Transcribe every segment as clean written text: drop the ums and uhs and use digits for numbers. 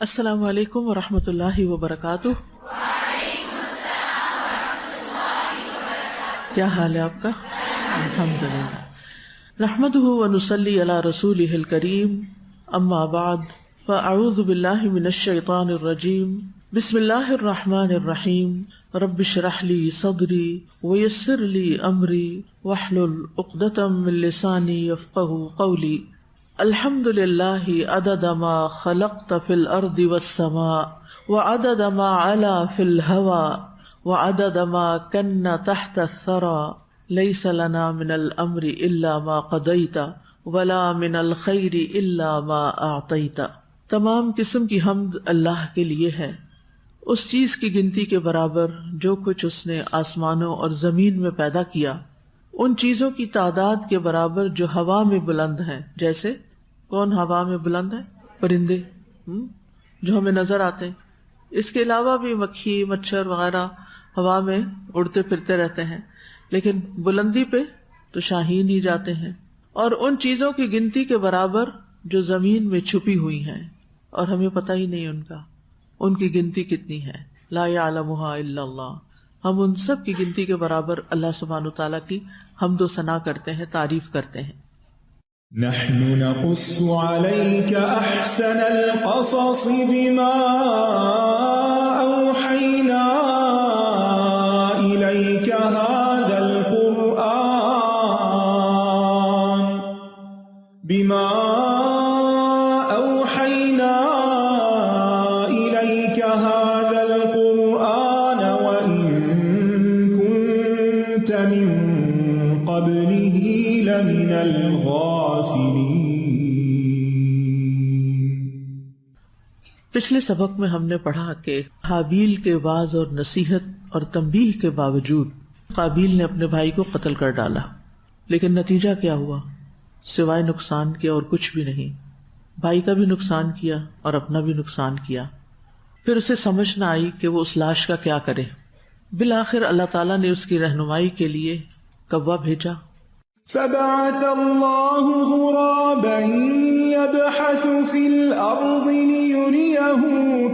السلام علیکم ورحمۃ اللہ وبرکاتہ. کیا حال ہے آپ کا؟ الحمدللہ. نحمده ونصلی علی رسولہ الکریم. اما بعد فاعوذ باللہ من الشیطان الرجیم. بسم اللہ الرحمن الرحیم. رب اشرح لی صدری ویسر لی امری واحلل عقدۃ من لسانی یفقهوا قولی. الحمد للہ عدد ما خلقت فی الارض والسماء وعدد ما علا فی الہوا وعدد ما کن تحت الثرى لیس لنا من الامر الا ما قضیت ولا من الخیر الا ما اعطیت. تمام قسم کی حمد اللہ کے لیے ہے، اس چیز کی گنتی کے برابر جو کچھ اس نے آسمانوں اور زمین میں پیدا کیا، ان چیزوں کی تعداد کے برابر جو ہوا میں بلند ہیں. جیسے کون ہوا میں بلند ہے؟ پرندے جو ہمیں نظر آتے ہیں. اس کے علاوہ بھی مکھی مچھر وغیرہ ہوا میں اڑتے پھرتے رہتے ہیں، لیکن بلندی پہ تو شاہین ہی جاتے ہیں. اور ان چیزوں کی گنتی کے برابر جو زمین میں چھپی ہوئی ہیں اور ہمیں پتہ ہی نہیں ان کی گنتی کتنی ہے. لا یعلمها الا اللہ. ہم ان سب کی گنتی کے برابر اللہ سبحانہ وتعالیٰ کی حمد و ثنا کرتے ہیں، تعریف کرتے ہیں. نحن نقص عليك أحسن القصص بما أوحينا إليك هذا القرآن وإن كنت من قبله لمن الغافلين. پچھلے سبق میں ہم نے پڑھا کہ حابیل کے واعظ اور نصیحت اور تنبیہ کے باوجود قابیل نے اپنے بھائی کو قتل کر ڈالا، لیکن نتیجہ کیا ہوا؟ سوائے نقصان کے اور کچھ بھی نہیں. بھائی کا بھی نقصان کیا اور اپنا بھی نقصان کیا. پھر اسے سمجھ نہ آئی کہ وہ اس لاش کا کیا کرے. بالآخر اللہ تعالیٰ نے اس کی رہنمائی کے لیے کوا بھیجا. فبعث الله غرابا يبحث في الأرض ليريه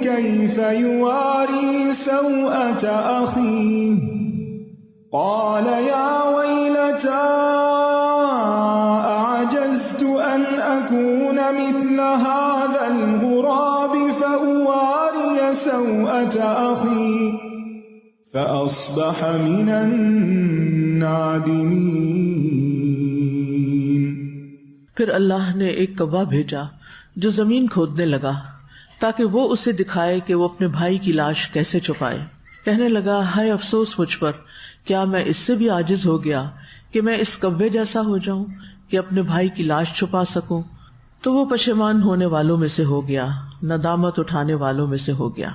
كيف يواري سوءة أخيه قال يا ويلتى أعجزت أن أكون مثل هذا الغراب فأواري سوءة أخي فأصبح من النادمين. پھر اللہ نے ایک کوا بھیجا جو زمین کھودنے لگا تاکہ وہ اسے دکھائے کہ وہ اپنے بھائی کی لاش کیسے چھپائے. کہنے لگا، ہائے افسوس مجھ پر، کیا میں اس سے بھی عاجز ہو گیا کہ میں اس کوے جیسا ہو جاؤں کہ اپنے بھائی کی لاش چھپا سکوں. تو وہ پشیمان ہونے والوں میں سے ہو گیا، ندامت اٹھانے والوں میں سے ہو گیا.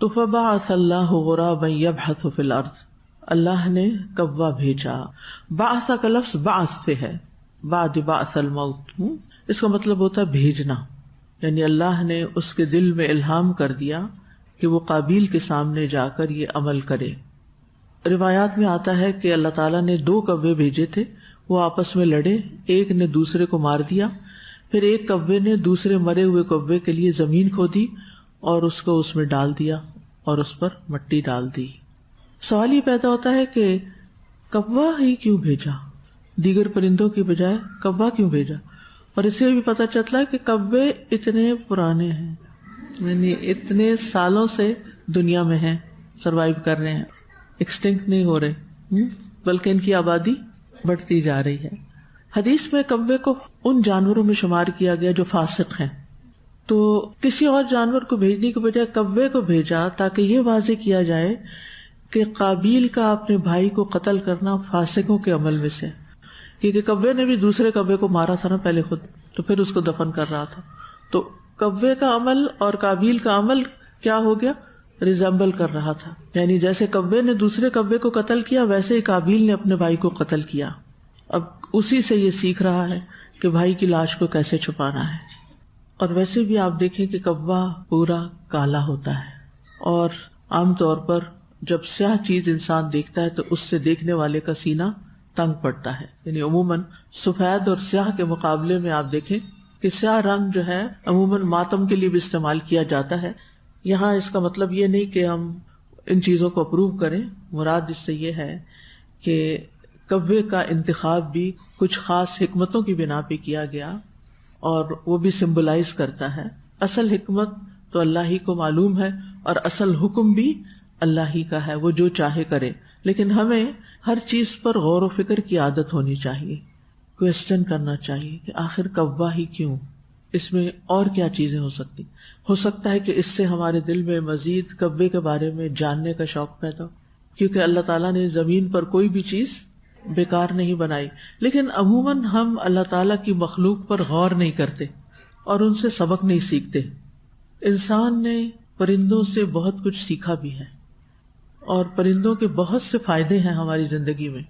تو فبعث اللہ غرابا یبحث فی الارض. اللہ نے کوا بھیجا. بعث کا لفظ بعث سے ہے، بعد بعث الموت. اس کا مطلب ہوتا ہے بھیجنا، یعنی اللہ نے اس کے دل میں الہام کر دیا کہ وہ قابیل کے سامنے جا کر یہ عمل کرے. روایات میں آتا ہے کہ اللہ تعالیٰ نے 2 کوے بھیجے تھے، وہ آپس میں لڑے، ایک نے دوسرے کو مار دیا. پھر ایک کوے نے دوسرے مرے ہوئے کوے کے لیے زمین کھودی اور اس کو اس میں ڈال دیا اور اس پر مٹی ڈال دی. سوال یہ پیدا ہوتا ہے کہ کوا ہی کیوں بھیجا؟ دیگر پرندوں کی بجائے کوا کیوں بھیجا؟ اور اس سے بھی پتہ چلتا ہے کہ کوے اتنے پرانے ہیں، یعنی اتنے سالوں سے دنیا میں ہیں، سروائیو کر رہے ہیں، ایکسٹنکٹ نہیں ہو رہے، بلکہ ان کی آبادی بڑھتی جا رہی ہے. حدیث میں کوے کو ان جانوروں میں شمار کیا گیا جو فاسق ہیں. تو کسی اور جانور کو بھیجنے کے بجائے کوے کو بھیجا تاکہ یہ واضح کیا جائے کہ قابیل کا اپنے بھائی کو قتل کرنا فاسقوں کے عمل میں سے، کیونکہ کوے نے بھی دوسرے کوے کو مارا تھا نا پہلے خود، تو پھر اس کو دفن کر رہا تھا. تو کوے کا عمل اور قابیل کا عمل کیا ہو گیا؟ ریزمبل کر رہا تھا. یعنی جیسے کوے نے دوسرے کوے کو قتل کیا، ویسے ہی قابیل نے اپنے بھائی کو قتل کیا. اب اسی سے یہ سیکھ رہا ہے کہ بھائی کی لاش کو کیسے چھپانا ہے. اور ویسے بھی آپ دیکھیں کہ کوا پورا کالا ہوتا ہے، اور عام طور پر جب سیاہ چیز انسان دیکھتا ہے تو اس سے دیکھنے والے کا سینہ تنگ پڑتا ہے. یعنی عموماً سفید اور سیاہ کے مقابلے میں آپ دیکھیں کہ سیاہ رنگ جو ہے عموماً ماتم کے لیے بھی استعمال کیا جاتا ہے. یہاں اس کا مطلب یہ نہیں کہ ہم ان چیزوں کو اپروو کریں، مراد اس سے یہ ہے کہ کبے کا انتخاب بھی کچھ خاص حکمتوں کی بنا پہ کیا گیا اور وہ بھی سمبلائز کرتا ہے. اصل حکمت تو اللہ ہی کو معلوم ہے اور اصل حکم بھی اللہ ہی کا ہے، وہ جو چاہے کرے. لیکن ہمیں ہر چیز پر غور و فکر کی عادت ہونی چاہیے، کویسچن کرنا چاہیے کہ آخر کوا ہی کیوں، اس میں اور کیا چیزیں ہو سکتا ہے کہ اس سے ہمارے دل میں مزید کعبے کے بارے میں جاننے کا شوق پیدا ہو، کیونکہ اللہ تعالیٰ نے زمین پر کوئی بھی چیز بیکار نہیں بنائی. لیکن عموماً ہم اللہ تعالیٰ کی مخلوق پر غور نہیں کرتے اور ان سے سبق نہیں سیکھتے. انسان نے پرندوں سے بہت کچھ سیکھا بھی ہے اور پرندوں کے بہت سے فائدے ہیں ہماری زندگی میں.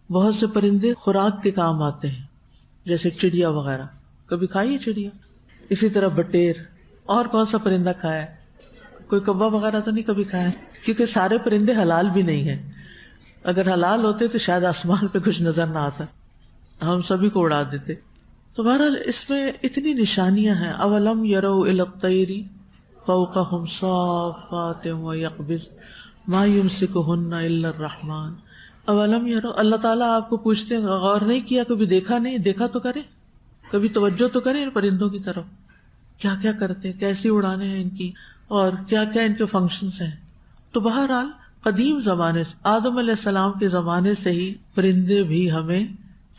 بہت سے پرندے خوراک کے کام آتے ہیں، جیسے چڑیا وغیرہ. کبھی کھائی ہے چڑیا؟ اسی طرح بٹیر. اور کون سا پرندہ کھایا ہے؟ کوئی کبا وغیرہ تو نہیں کبھی کھایا؟ کیونکہ سارے پرندے حلال بھی نہیں ہیں. اگر حلال ہوتے تو شاید آسمان پہ کچھ نظر نہ آتا، ہم سبھی کو اڑا دیتے. تو بہرحال اس میں اتنی نشانیاں ہیں. اولم یروا الی الطیر فوقہم صافات ویقبض ما یمسکہن الا الرحمن. اولم یروا، اللہ تعالیٰ آپ کو پوچھتے ہیں غور نہیں کیا، کبھی دیکھا نہیں؟ دیکھا تو کریں، کبھی توجہ تو کریں ان پرندوں کی طرف، کیا کیا کرتے ہیں، کیسی اڑانے ہیں ان کی، اور کیا کیا ان کے فنکشنز ہیں. تو بہرحال قدیم زمانے سے، آدم علیہ السلام کے زمانے سے ہی پرندے بھی ہمیں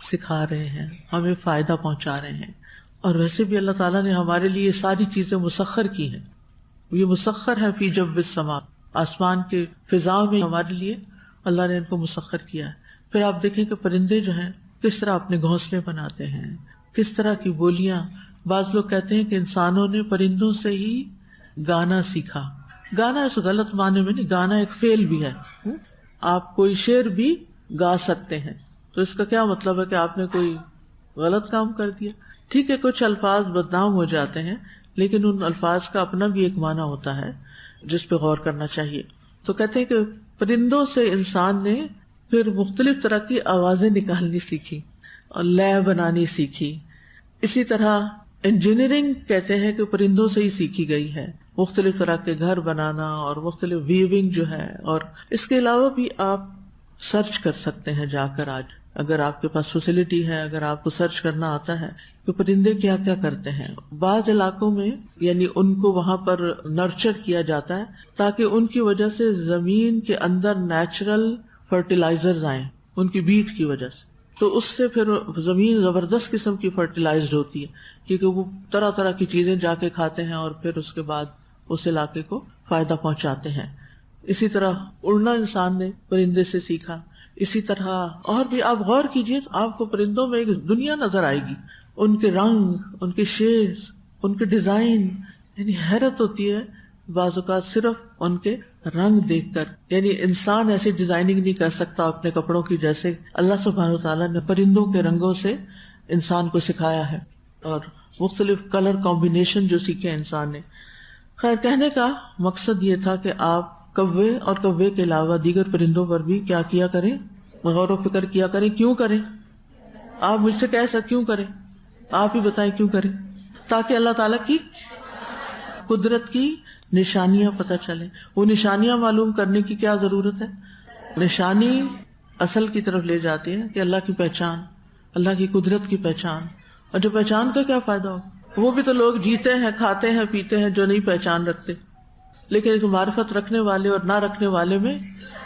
سکھا رہے ہیں، ہمیں فائدہ پہنچا رہے ہیں. اور ویسے بھی اللہ تعالیٰ نے ہمارے لیے ساری چیزیں مسخر کی ہیں. یہ مسخر ہے فی جوف السماء، آسمان کے فضا میں ہمارے لیے اللہ نے ان کو مسخر کیا ہے. پھر آپ دیکھیں کہ پرندے جو ہیں کس طرح اپنے گھونسلے بناتے ہیں، کس طرح کی بولیاں. بعض لوگ کہتے ہیں کہ انسانوں نے پرندوں سے ہی گانا سیکھا. گانا اس غلط معنی میں نہیں، گانا ایک فعل بھی ہے. آپ کوئی شعر بھی گا سکتے ہیں، تو اس کا کیا مطلب ہے کہ آپ نے کوئی غلط کام کر دیا؟ ٹھیک ہے، کچھ الفاظ بدنام ہو جاتے ہیں، لیکن ان الفاظ کا اپنا بھی ایک معنی ہوتا ہے جس پہ غور کرنا چاہیے. تو کہتے ہیں کہ پرندوں سے انسان نے پھر مختلف طرح کی آوازیں نکالنی سیکھی اور لے بنانی سیکھی. اسی طرح انجینئرنگ کہتے ہیں کہ پرندوں سے ہی سیکھی گئی ہے، مختلف طرح کے گھر بنانا اور مختلف ویونگ جو ہے. اور اس کے علاوہ بھی آپ سرچ کر سکتے ہیں جا کر، آج اگر آپ کے پاس فیسلٹی ہے، اگر آپ کو سرچ کرنا آتا ہے کہ پرندے کیا کیا کرتے ہیں. بعض علاقوں میں یعنی ان کو وہاں پر نرچر کیا جاتا ہے تاکہ ان کی وجہ سے زمین کے اندر نیچرل فرٹیلائزرز آئیں، ان کی بیٹ کی وجہ سے. تو اس سے پھر زمین زبردست قسم کی فرٹیلائزڈ ہوتی ہے، کیونکہ وہ طرح طرح کی چیزیں جا کے کھاتے ہیں اور پھر اس کے بعد اس علاقے کو فائدہ پہنچاتے ہیں. اسی طرح اڑنا انسان نے پرندے سے سیکھا. اسی طرح اور بھی آپ غور کیجئے تو آپ کو پرندوں میں ایک دنیا نظر آئے گی، ان کے رنگ، ان کے شیپس، ان کے ڈیزائن. یعنی حیرت ہوتی ہے بعض اوقات صرف ان کے رنگ دیکھ کر. یعنی انسان ایسی ڈیزائننگ نہیں کر سکتا اپنے کپڑوں کی جیسے اللہ سبحانہ وتعالیٰ نے پرندوں کے رنگوں سے انسان کو سکھایا ہے، اور مختلف کلر کمبینیشن جو سیکھے انسان نے. خیر، کہنے کا مقصد یہ تھا کہ آپ کوے اور کوے کے علاوہ دیگر پرندوں پر بھی کیا کیا کریں، غور و فکر کیا کریں. کیوں کریں؟ آپ مجھ سے کہہ سکتے کیوں کریں؟ آپ ہی بتائیں کیوں کریں؟ تاکہ اللہ تعالیٰ کی قدرت کی نشانیاں پتہ چلیں. وہ نشانیاں معلوم کرنے کی کیا ضرورت ہے؟ نشانی اصل کی طرف لے جاتی ہے کہ اللہ کی پہچان، اللہ کی قدرت کی پہچان. اور جو پہچان کا کیا فائدہ ہو؟ وہ بھی تو لوگ جیتے ہیں، کھاتے ہیں، پیتے ہیں جو نہیں پہچان رکھتے. لیکن ایک معرفت رکھنے والے اور نہ رکھنے والے میں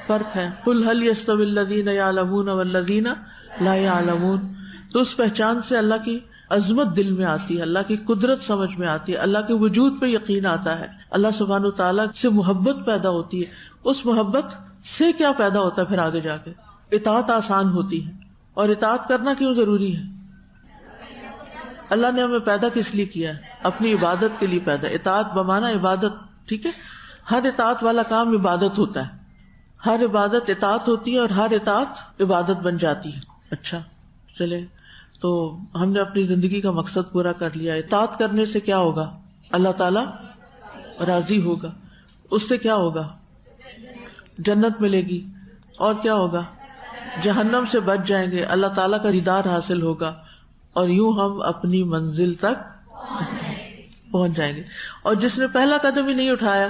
فرق ہے. قل هل يستوي الذين يعلمون والذين لا يعلمون. تو اس پہچان سے اللہ کی عظمت دل میں آتی ہے، اللہ کی قدرت سمجھ میں آتی ہے، اللہ کے وجود پہ یقین آتا ہے، اللہ سبحانہ وتعالیٰ سے محبت پیدا ہوتی ہے. اس محبت سے کیا پیدا ہوتا ہے پھر آگے جا کے؟ اطاعت آسان ہوتی ہے. اور اطاعت کرنا کیوں ضروری ہے؟ اللہ نے ہمیں پیدا کس لیے کیا ہے؟ اپنی عبادت کے لیے پیدا. اطاعت بمانا عبادت، ٹھیک ہے؟ ہر اطاعت والا کام عبادت ہوتا ہے. ہر عبادت اطاعت ہوتی ہے اور ہر اطاعت عبادت بن جاتی ہے. اچھا چلے، تو ہم نے اپنی زندگی کا مقصد پورا کر لیا. اطاعت کرنے سے کیا ہوگا؟ اللہ تعالیٰ راضی ہوگا. اس سے کیا ہوگا؟ جنت ملے گی. اور کیا ہوگا؟ جہنم سے بچ جائیں گے، اللہ تعالیٰ کا دیدار حاصل ہوگا، اور یوں ہم اپنی منزل تک پہنچ جائیں گے. اور جس نے پہلا قدم ہی نہیں اٹھایا،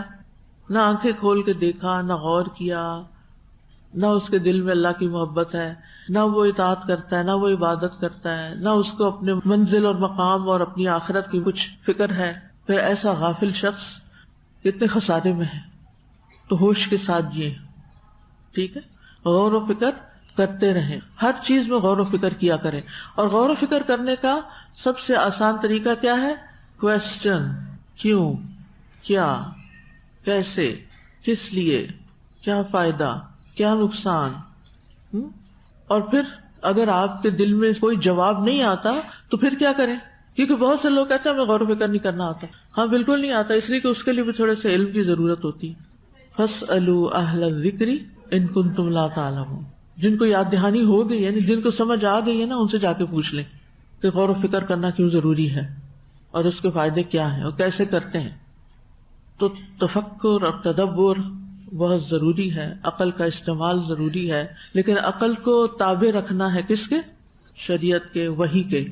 نہ آنکھیں کھول کے دیکھا، نہ غور کیا، نہ اس کے دل میں اللہ کی محبت ہے، نہ وہ اطاعت کرتا ہے، نہ وہ عبادت کرتا ہے، نہ اس کو اپنے منزل اور مقام اور اپنی آخرت کی کچھ فکر ہے، پھر ایسا غافل شخص کتنے خسارے میں ہے. تو ہوش کے ساتھ جیے، ٹھیک ہے، غور و فکر کرتے رہیں، ہر چیز میں غور و فکر کیا کریں. اور غور و فکر کرنے کا سب سے آسان طریقہ کیا ہے؟ کویسچن، کیوں، کیا، کیسے، کس لیے، کیا فائدہ، کیا نقصان. اور پھر اگر آپ کے دل میں کوئی جواب نہیں آتا تو پھر کیا کریں؟ کیونکہ بہت سے لوگ کہتے ہیں ہمیں غور و فکر نہیں کرنا آتا. ہاں بالکل نہیں آتا، اس لیے کہ اس کے لیے بھی تھوڑے سے علم کی ضرورت ہوتی. فَاسْأَلُوا أَهْلَ الذِّكْرِ إِن كُنتُمْ لَا تَعْلَمُونَ. جن کو یاد دہانی ہو گئی ہے، جن کو سمجھ آ گئی ہے نا، ان سے جا کے پوچھ لیں کہ غور و فکر کرنا کیوں ضروری ہے اور اس کے فائدے کیا ہیں اور کیسے کرتے ہیں. تو تفکر اور تدبر بہت ضروری ہے، عقل کا استعمال ضروری ہے، لیکن عقل کو تابع رکھنا ہے کس کے؟ شریعت کے، وحی کے.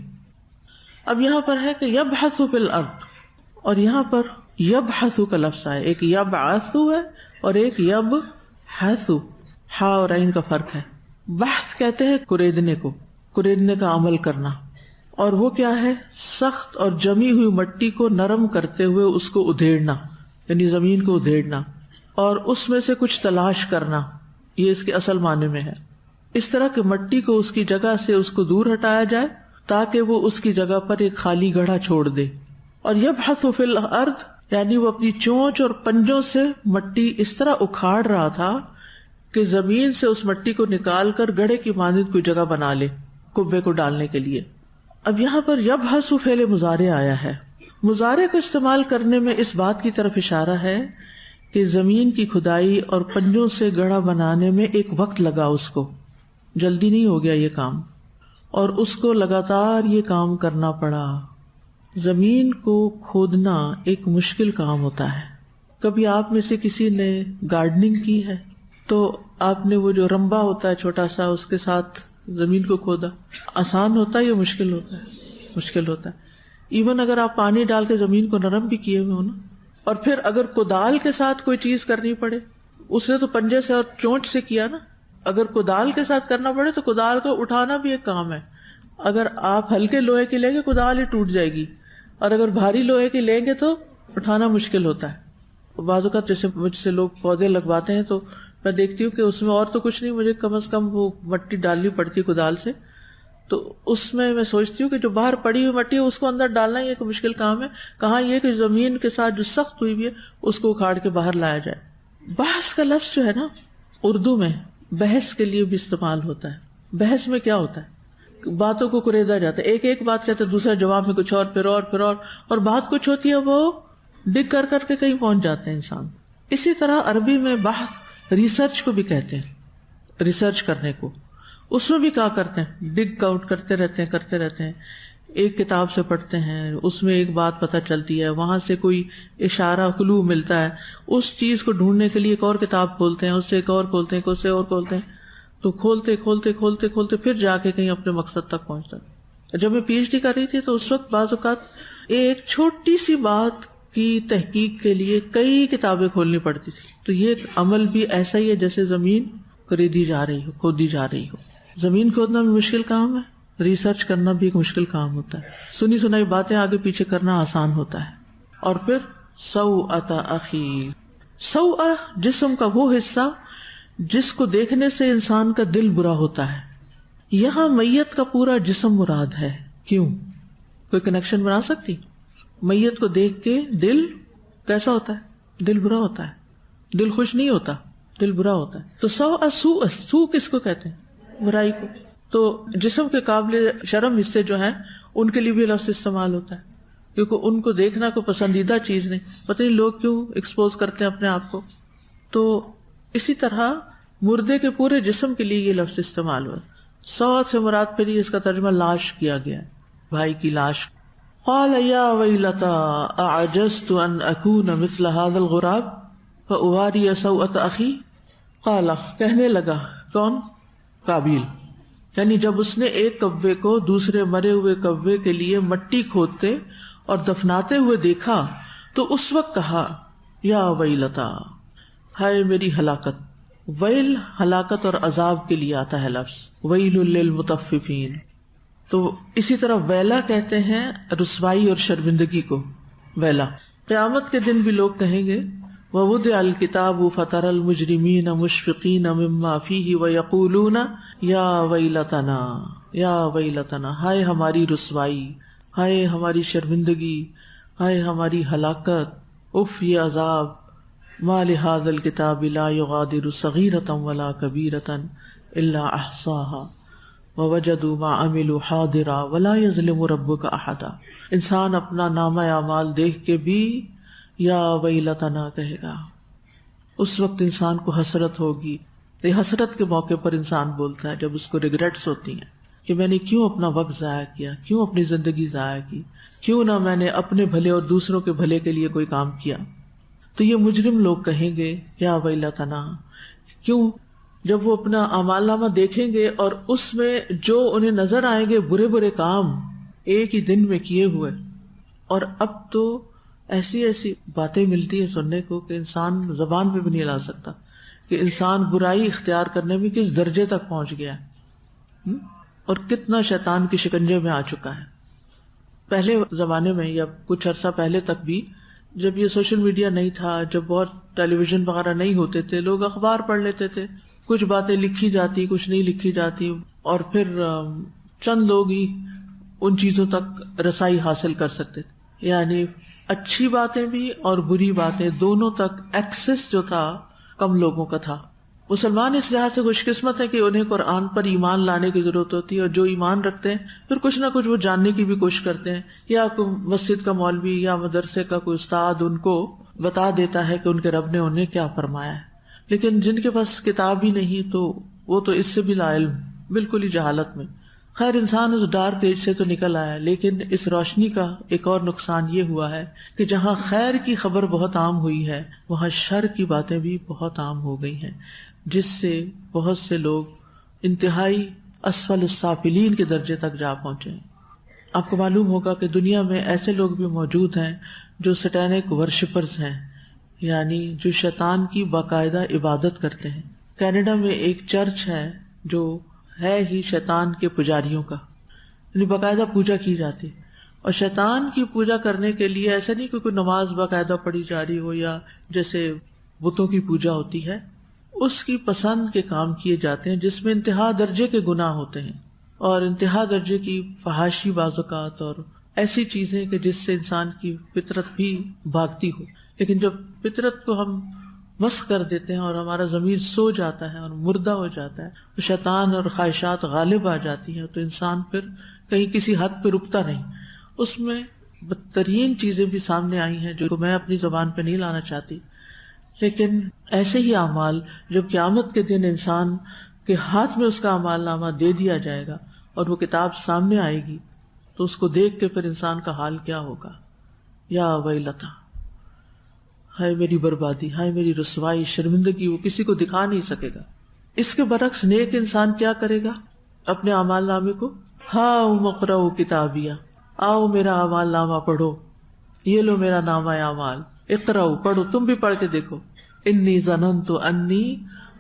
اب یہاں پر ہے کہ یبحث فی الارض، اور یہاں پر یبحث کا لفظ ہے، ایک یبعث ہے اور ایک یبحث، ہا اور عین کا فرق ہے. بحث کہتے ہیں کریدنے کو، کریدنے کا عمل کرنا، اور وہ کیا ہے؟ سخت اور جمی ہوئی مٹی کو نرم کرتے ہوئے اس کو ادھیڑنا، یعنی زمین کو ادھیڑنا اور اس میں سے کچھ تلاش کرنا، یہ اس کے اصل معنی میں ہے. اس طرح کہ مٹی کو اس کی جگہ سے اس کو دور ہٹایا جائے تاکہ وہ اس کی جگہ پر ایک خالی گڑھا چھوڑ دے. اور یبحث فی الارض یعنی وہ اپنی چونچ اور پنجوں سے مٹی اس طرح اکھاڑ رہا تھا کہ زمین سے اس مٹی کو نکال کر گڑھے کی مانند کوئی جگہ بنا لے کبے کو ڈالنے کے لیے. اب یہاں پر یبحث فعل مضارع آیا ہے. مضارع کو استعمال کرنے میں اس بات کی طرف اشارہ ہے کہ زمین کی کھدائی اور پنجوں سے گڑھا بنانے میں ایک وقت لگا، اس کو جلدی نہیں ہو گیا یہ کام، اور اس کو لگاتار یہ کام کرنا پڑا. زمین کو کھودنا ایک مشکل کام ہوتا ہے. کبھی آپ میں سے کسی نے گارڈننگ کی ہے تو آپ نے وہ جو رمبا ہوتا ہے چھوٹا سا، اس کے ساتھ زمین کو کھودا، آسان ہوتا ہے یا مشکل ہوتا ہے؟ مشکل ہوتا ہے. ایون اگر آپ پانی ڈال کے زمین کو نرم بھی کیے ہوئے ہو نا، اور پھر اگر کدال کے ساتھ کوئی چیز کرنی پڑے، اس نے تو پنجے سے اور چونچ سے کیا نا، اگر کدال کے ساتھ کرنا پڑے تو کدال کو اٹھانا بھی ایک کام ہے. اگر آپ ہلکے لوہے کی لیں گے کدال ہی ٹوٹ جائے گی، اور اگر بھاری لوہے کی لیں گے تو اٹھانا مشکل ہوتا ہے. بعض اوقات جیسے مجھ سے لوگ پودے لگواتے ہیں تو میں دیکھتی ہوں کہ اس میں اور تو کچھ نہیں، مجھے کم از کم وہ مٹی ڈالنی پڑتی ہے کدال سے، تو اس میں سوچتی ہوں کہ جو باہر پڑی ہوئی مٹی ہے اس کو اندر ڈالنا ہی ایک مشکل کام ہے. کہاں یہ کہ زمین کے ساتھ جو سخت ہوئی ہوئی ہے اس کو اکھاڑ کے باہر لایا جائے. بحث کا لفظ جو ہے نا اردو میں بحث کے لیے بھی استعمال ہوتا ہے. بحث میں کیا ہوتا ہے؟ باتوں کو کریدا جاتا ہے، ایک ایک بات کہتے ہیں، دوسرا جواب میں کچھ اور، پھر اور بات کچھ ہوتی ہے وہ ڈگ کر کے کہیں پہنچ جاتے ہیں انسان. اسی طرح عربی میں بحث ریسرچ کو بھی کہتے ہیں، ریسرچ کرنے کو. اس میں بھی کیا کرتے ہیں؟ ڈگ آؤٹ کرتے رہتے ہیں. ایک کتاب سے پڑھتے ہیں، اس میں ایک بات پتہ چلتی ہے، وہاں سے کوئی اشارہ کلو ملتا ہے، اس چیز کو ڈھونڈنے کے لیے ایک اور کتاب کھولتے ہیں، اس سے ایک اور کھولتے ہیں، اس سے اور کھولتے ہیں، تو کھولتے پھر جا کے کہیں اپنے مقصد تک پہنچتا ہے. جب میں پی ایچ ڈی کر رہی تھی تو اس وقت بعض اوقات ایک چھوٹی سی بات کی تحقیق کے لیے کئی کتابیں کھولنی پڑتی تھی. تو یہ ایک عمل بھی ایسا ہی ہے جیسے زمین خریدی جا رہی ہو، کھودی جا رہی ہو. زمین کھودنا بھی مشکل کام ہے، ریسرچ کرنا بھی ایک مشکل کام ہوتا ہے. سنی سنائی باتیں آگے پیچھے کرنا آسان ہوتا ہے. اور پھر سوءۃ اخی، سوء جسم کا وہ حصہ جس کو دیکھنے سے انسان کا دل برا ہوتا ہے. یہاں میت کا پورا جسم مراد ہے. کیوں؟ کوئی کنیکشن بنا سکتی؟ میت کو دیکھ کے دل کیسا ہوتا ہے؟ دل برا ہوتا ہے، دل خوش نہیں ہوتا، دل برا ہوتا ہے. تو سوء کس کو کہتے ہیں؟ برائی کو. تو جسم کے قابل شرم حصے جو ہیں ان کے لیے بھی لفظ استعمال ہوتا ہے، کیونکہ ان کو دیکھنا کوئی پسندیدہ چیز نہیں. پتہ نہیں لوگ کیوں ایکسپوز کرتے ہیں اپنے آپ کو. تو اسی طرح مردے کے پورے جسم کے لیے یہ لفظ استعمال ہوا. سوء سے مراد پھر اس کا ترجمہ لاش کیا گیا ہے، بھائی کی لاش. قال یا ویلتا اعجزت ان اکون مثل هذا الغراب فاواری سوءۃ اخی. قال کہنے لگا، کون؟ قابیل. یعنی جب اس نے ایک کوے کو دوسرے مرے ہوئے کوے کے لیے مٹی کھودتے اور دفناتے ہوئے دیکھا تو اس وقت کہا یا ویلتا، ہائے میری ہلاکت. ویل ہلاکت اور عذاب کے لیے آتا ہے لفظ، ویل للمطففین. تو اسی طرح ویلا کہتے ہیں رسوائی اور شرمندگی کو، ویلا. قیامت کے دن بھی لوگ کہیں گے وَوُضِعَ الْكِتَابُ فَتَرَى الْمُجْرِمِينَ مُشْفِقِينَ مِمَّا فِيهِ وَيَقُولُونَ يَا وَيْلَتَنَا یا ویلتنا، ہائے ہماری رسوائی، ہائے ہماری شرمندگی، ہائے ہماری ہلاکت، اف یہ عذاب. ما لهذا الكتاب لا يغادر صغيرة ولا كبيرة الا احصاها ووجدوا ما عملوا حاضرا ولا يظلم ربك احدا. انسان اپنا نامہ اعمال دیکھ کے بھی یا ویلتنا کہے گا. اس وقت انسان کو حسرت ہوگی. یہ حسرت کے موقع پر انسان بولتا ہے جب اس کو ریگریٹس ہوتی ہیں کہ میں نے کیوں اپنا وقت ضائع کیا، کیوں اپنی زندگی ضائع کی، کیوں نہ میں نے اپنے بھلے اور دوسروں کے بھلے کے لیے کوئی کام کیا. تو یہ مجرم لوگ کہیں گے یا ویلتنا. کیوں؟ جب وہ اپنا اعمال نامہ دیکھیں گے اور اس میں جو انہیں نظر آئیں گے برے برے کام ایک ہی دن میں کیے ہوئے. اور اب تو ایسی ایسی باتیں ملتی ہیں سننے کو کہ انسان زبان پہ بھی نہیں لا سکتا کہ انسان برائی اختیار کرنے میں کس درجے تک پہنچ گیا ہے اور کتنا شیطان کے شکنجے میں آ چکا ہے. پہلے زمانے میں یا کچھ عرصہ پہلے تک بھی، جب یہ سوشل میڈیا نہیں تھا، جب بہت ٹیلی ویژن وغیرہ نہیں ہوتے تھے، لوگ اخبار پڑھ لیتے تھے، کچھ باتیں لکھی جاتی کچھ نہیں لکھی جاتی، اور پھر چند لوگ ہی ان چیزوں تک رسائی حاصل کر سکتے تھے. یعنی اچھی باتیں بھی اور بری باتیں دونوں تک ایکسس جو تھا کم لوگوں کا تھا. مسلمان اس لحاظ سے خوش قسمت ہے کہ انہیں قرآن پر ایمان لانے کی ضرورت ہوتی ہے، اور جو ایمان رکھتے ہیں پھر کچھ نہ کچھ وہ جاننے کی بھی کوشش کرتے ہیں، یا کوئی مسجد کا مولوی یا مدرسے کا کوئی استاد ان کو بتا دیتا ہے کہ ان کے رب نے انہیں کیا فرمایا ہے. لیکن جن کے پاس کتاب ہی نہیں تو وہ تو اس سے بھی لا علم، بالکل ہی جہالت میں. خیر انسان اس ڈارک ایج سے تو نکل آیا، لیکن اس روشنی کا ایک اور نقصان یہ ہوا ہے کہ جہاں خیر کی خبر بہت عام ہوئی ہے وہاں شر کی باتیں بھی بہت عام ہو گئی ہیں، جس سے بہت سے لوگ انتہائی اسفل السافلین کے درجے تک جا پہنچے ہیں. آپ کو معلوم ہوگا کہ دنیا میں ایسے لوگ بھی موجود ہیں جو سٹینک ورشپرز ہیں، یعنی جو شیطان کی باقاعدہ عبادت کرتے ہیں. کینیڈا میں ایک چرچ ہے جو ہے ہی شیطان کے پجاریوں کا، یعنی باقاعدہ پوجا کی جاتی. اور شیطان کی پوجا کرنے کے لیے ایسا نہیں کہ کوئی نماز باقاعدہ پڑھی جا رہی ہو یا جیسے بتوں کی پوجا ہوتی ہے، اس کی پسند کے کام کیے جاتے ہیں جس میں انتہا درجے کے گناہ ہوتے ہیں اور انتہا درجے کی فحاشی بعض اوقات اور ایسی چیزیں کہ جس سے انسان کی فطرت بھی بھاگتی ہو. لیکن جب فطرت کو ہم مسخ کر دیتے ہیں اور ہمارا ضمیر سو جاتا ہے اور مردہ ہو جاتا ہے، تو شیطان اور خواہشات غالب آ جاتی ہیں، تو انسان پھر کہیں کسی حد پہ رکتا نہیں. اس میں بدترین چیزیں بھی سامنے آئی ہیں جو میں اپنی زبان پہ نہیں لانا چاہتی، لیکن ایسے ہی اعمال جب قیامت کے دن انسان کے ہاتھ میں اس کا اعمال نامہ دے دیا جائے گا اور وہ کتاب سامنے آئے گی تو اس کو دیکھ کے پھر انسان کا حال کیا ہوگا. یا ویلتا، ہائے میری بربادی، ہائے میری رسوائی، شرمندگی، وہ کسی کو دکھا نہیں سکے گا. اس کے برعکس نیک انسان کیا کرے گا؟ اپنے اعمال نامے کو ہاؤ مقرؤ کتابیہ، آؤ میرا اعمال نامہ پڑھو، یہ لو میرا نامہ اعمال، اقرؤ پڑھو، تم بھی پڑھ کے دیکھو. انی ظننت انی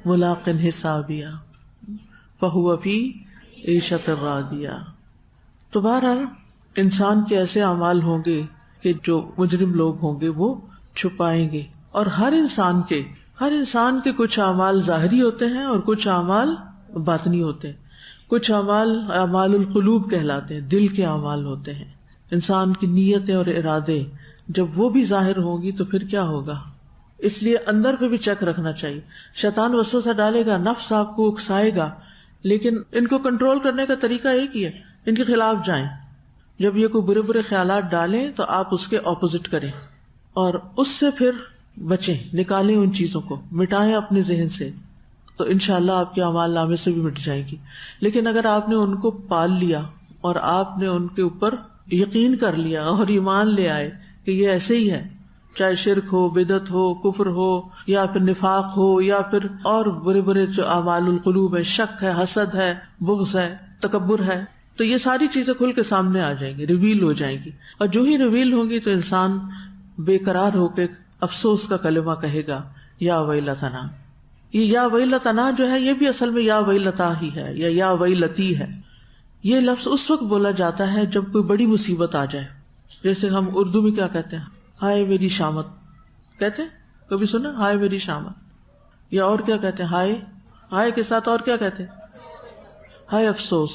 ملاق حسابیہ فہو فی عیشۃ راضیہ. تو بہرحال انسان کے ایسے اعمال ہوں گے کہ جو مجرم لوگ ہوں گے وہ چھپائیں گے. اور ہر انسان کے کچھ اعمال ظاہری ہوتے ہیں اور کچھ اعمال باطنی ہوتے ہیں. کچھ اعمال القلوب کہلاتے ہیں، دل کے اعمال ہوتے ہیں. انسان کی نیتیں اور ارادے جب وہ بھی ظاہر ہوں گی تو پھر کیا ہوگا. اس لیے اندر پہ بھی چیک رکھنا چاہیے. شیطان وسوسہ ڈالے گا، نفس آپ کو اکسائے گا، لیکن ان کو کنٹرول کرنے کا طریقہ ایک ہی ہے، ان کے خلاف جائیں. جب یہ کوئی برے برے خیالات ڈالیں تو آپ اس کے اپوزٹ کریں اور اس سے پھر بچیں، نکالیں ان چیزوں کو، مٹائیں اپنے ذہن سے، تو انشاءاللہ آپ کے اعمال نامے سے بھی مٹ جائے گی. لیکن اگر آپ نے ان کو پال لیا اور آپ نے ان کے اوپر یقین کر لیا اور ایمان لے آئے کہ یہ ایسے ہی ہے، چاہے شرک ہو، بدعت ہو، کفر ہو، یا پھر نفاق ہو، یا پھر اور برے برے جو اعمال القلوب ہے، شک ہے، حسد ہے، بغض ہے، تکبر ہے، تو یہ ساری چیزیں کھل کے سامنے آ جائیں گی، ریویل ہو جائیں گی، اور جو ہی ریویل ہوں گی تو انسان بے قرار ہو کے افسوس کا کلمہ کہے گا، یا ویلتنا۔ یہ یا ویلتنا جو ہے یہ بھی اصل میں یا ویلتا ہی ہے یا یا ویلتی ہے۔ یہ لفظ اس وقت بولا جاتا ہے جب کوئی بڑی مصیبت آ جائے، جیسے ہم اردو میں کیا کہتے ہیں، ہائے میری شامت کہتے ہیں، کبھی سنا ہائے میری شامت؟ یا اور کیا کہتے ہیں، ہائے، ہائے کے ساتھ اور کیا کہتے ہیں، ہائے افسوس۔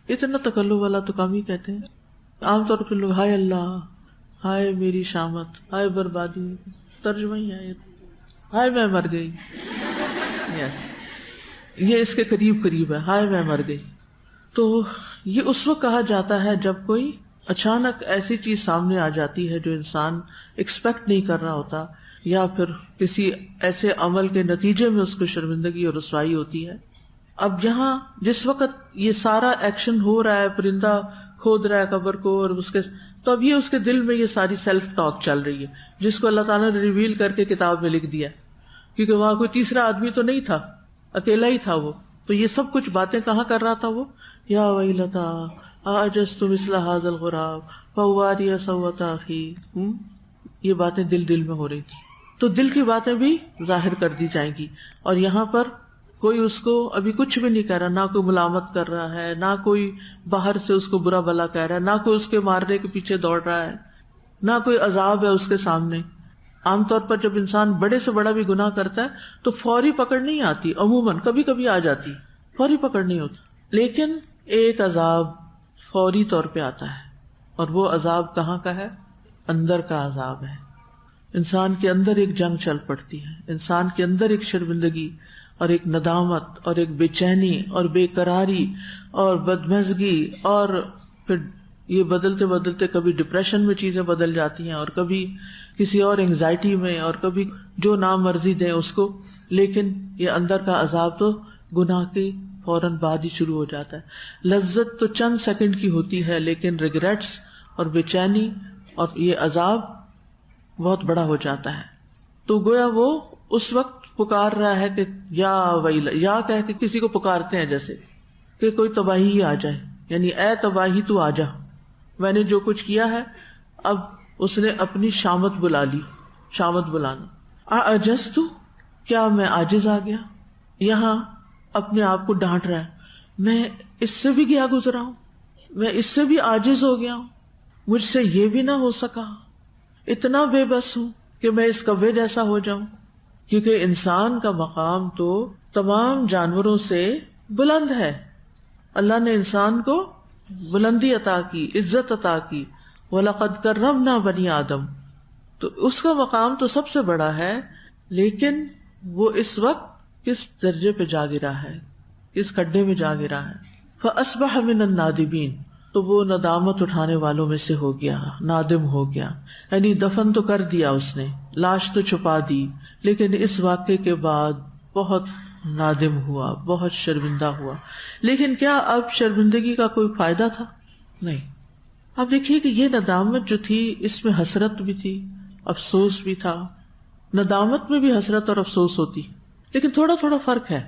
اتنا تکلف والا تو کم ہی کہتے ہیں، عام طور پر لوگ ہائے اللہ، ہائے میری شامت، ہائے بربادی، ترجمہ ہی ہے، ہائے میں مر گئی۔ یہ اس کے قریب قریب ہے، ہائے میں مر گئی۔ تو یہ اس وقت کہا جاتا ہے جب کوئی اچانک ایسی چیز سامنے آ جاتی ہے جو انسان ایکسپیکٹ نہیں کر رہا ہوتا، یا پھر کسی ایسے عمل کے نتیجے میں اس کو شرمندگی اور رسوائی ہوتی ہے۔ اب یہاں جس وقت یہ سارا ایکشن ہو رہا ہے، پرندہ کھود رہا ہے قبر کو، اور اس کے تو اب یہ اس کے دل میں یہ ساری سیلف ٹاک چل رہی ہے، جس کو اللہ تعالیٰ نے ریویل کر کے کتاب میں لکھ دیا، کیونکہ وہاں کوئی تیسرا آدمی تو نہیں تھا، اکیلا ہی تھا وہ۔ تو یہ سب کچھ باتیں کہاں کر رہا تھا وہ، یا ویلتا اعجزت مثل ھذا الغراب فواری سوءة اخی، یہ باتیں دل میں ہو رہی تھی۔ تو دل کی باتیں بھی ظاہر کر دی جائیں گی، اور یہاں پر کوئی اس کو ابھی کچھ بھی نہیں کہہ رہا، نہ کوئی ملامت کر رہا ہے، نہ کوئی باہر سے اس کو برا بلا کہہ رہا ہے، نہ کوئی اس کے مارنے کے پیچھے دوڑ رہا ہے، نہ کوئی عذاب ہے اس کے سامنے۔ عام طور پر جب انسان بڑے سے بڑا بھی گناہ کرتا ہے تو فوری پکڑ نہیں آتی، عموماً کبھی کبھی آ جاتی، فوری پکڑ نہیں ہوتی، لیکن ایک عذاب فوری طور پہ آتا ہے، اور وہ عذاب کہاں کا ہے، اندر کا عذاب ہے۔ انسان کے اندر ایک جنگ چل پڑتی ہے، انسان کے اندر ایک شرمندگی اور ایک ندامت اور ایک بے چینی اور بے قراری اور بدمزگی، اور پھر یہ بدلتے بدلتے کبھی ڈپریشن میں چیزیں بدل جاتی ہیں، اور کبھی کسی اور انگزائٹی میں، اور کبھی جو نام مرضی دیں اس کو، لیکن یہ اندر کا عذاب تو گناہ کے فوراً بعد ہی شروع ہو جاتا ہے۔ لذت تو چند سیکنڈ کی ہوتی ہے، لیکن ریگریٹس اور بے چینی اور یہ عذاب بہت بڑا ہو جاتا ہے۔ تو گویا وہ اس وقت پکار رہا ہے کہ یا ویلا، یا کہہ کے کسی کو پکارتے ہیں جیسے کہ کوئی تباہی ہی آ جائے، یعنی اے تباہی تو آ جا، میں نے جو کچھ کیا ہے۔ اب اس نے اپنی شامت بلا لی، شامت بلانا۔ اعجزت، کیا میں عاجز آ گیا؟ یہاں اپنے آپ کو ڈانٹ رہا ہے، میں اس سے بھی گیا گزرا ہوں، میں اس سے بھی عاجز ہو گیا ہوں، مجھ سے یہ بھی نہ ہو سکا، اتنا بے بس ہوں کہ میں اس کوے جیسا ہو جاؤں۔ کیونکہ انسان کا مقام تو تمام جانوروں سے بلند ہے، اللہ نے انسان کو بلندی عطا کی، عزت عطا کی، وَلَقَدْ كَرَّمْنَا بَنِي آدم، تو اس کا مقام تو سب سے بڑا ہے، لیکن وہ اس وقت کس درجے پہ جا گرا ہے، کس کھڈے میں جا گرا ہے۔ فَأَصْبَحَ مِنَ النَّادِمِينَ، تو وہ ندامت اٹھانے والوں میں سے ہو گیا، نادم ہو گیا، یعنی دفن تو کر دیا اس نے، لاش تو چھپا دی، لیکن اس واقعے کے بعد بہت نادم ہوا، بہت شرمندہ ہوا۔ لیکن کیا اب شرمندگی کا کوئی فائدہ تھا؟ نہیں۔ اب دیکھیے کہ یہ ندامت جو تھی اس میں حسرت بھی تھی، افسوس بھی تھا۔ ندامت میں بھی حسرت اور افسوس ہوتی، لیکن تھوڑا تھوڑا فرق ہے۔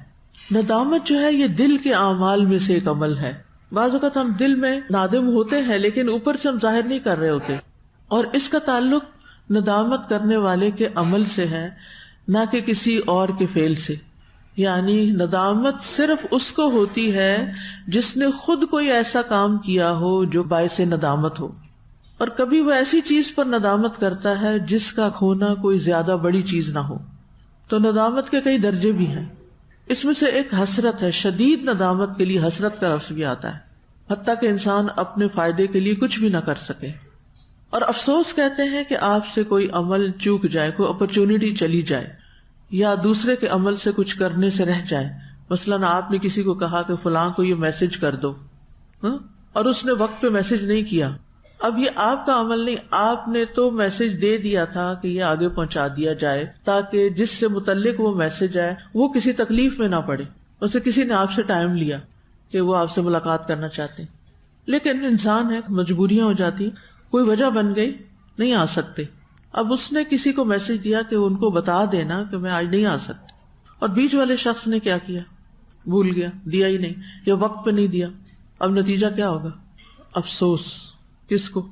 ندامت جو ہے یہ دل کے اعمال میں سے ایک عمل ہے۔ بعض اوقات ہم دل میں نادم ہوتے ہیں لیکن اوپر سے ہم ظاہر نہیں کر رہے ہوتے، اور اس کا تعلق ندامت کرنے والے کے عمل سے ہے، نہ کہ کسی اور کے فعل سے۔ یعنی ندامت صرف اس کو ہوتی ہے جس نے خود کوئی ایسا کام کیا ہو جو باعث ندامت ہو، اور کبھی وہ ایسی چیز پر ندامت کرتا ہے جس کا کھونا کوئی زیادہ بڑی چیز نہ ہو۔ تو ندامت کے کئی درجے بھی ہیں، اس میں سے ایک حسرت ہے۔ شدید ندامت کے لیے حسرت کا لفظ بھی آتا ہے، حتیٰ کہ انسان اپنے فائدے کے لیے کچھ بھی نہ کر سکے۔ اور افسوس کہتے ہیں کہ آپ سے کوئی عمل چوک جائے، کوئی اپرچونٹی چلی جائے، یا دوسرے کے عمل سے کچھ کرنے سے رہ جائے۔ مثلاً آپ نے کسی کو کہا کہ فلاں کو یہ میسج کر دو، اور اس نے وقت پہ میسج نہیں کیا۔ اب یہ آپ کا عمل نہیں، آپ نے تو میسج دے دیا تھا کہ یہ آگے پہنچا دیا جائے تاکہ جس سے متعلق وہ میسج آئے وہ کسی تکلیف میں نہ پڑے۔ اسے کسی نے آپ سے ٹائم لیا کہ وہ آپ سے ملاقات کرنا چاہتے ہیں، لیکن انسان ہے، مجبوریاں ہو جاتی، کوئی وجہ بن گئی، نہیں آ سکتے۔ اب اس نے کسی کو میسج دیا کہ ان کو بتا دینا کہ میں آج نہیں آ سکتا، اور بیچ والے شخص نے کیا کیا، بھول گیا، دیا ہی نہیں، یا وقت پہ نہیں دیا۔ اب نتیجہ کیا ہوگا؟ افسوس کس کو؟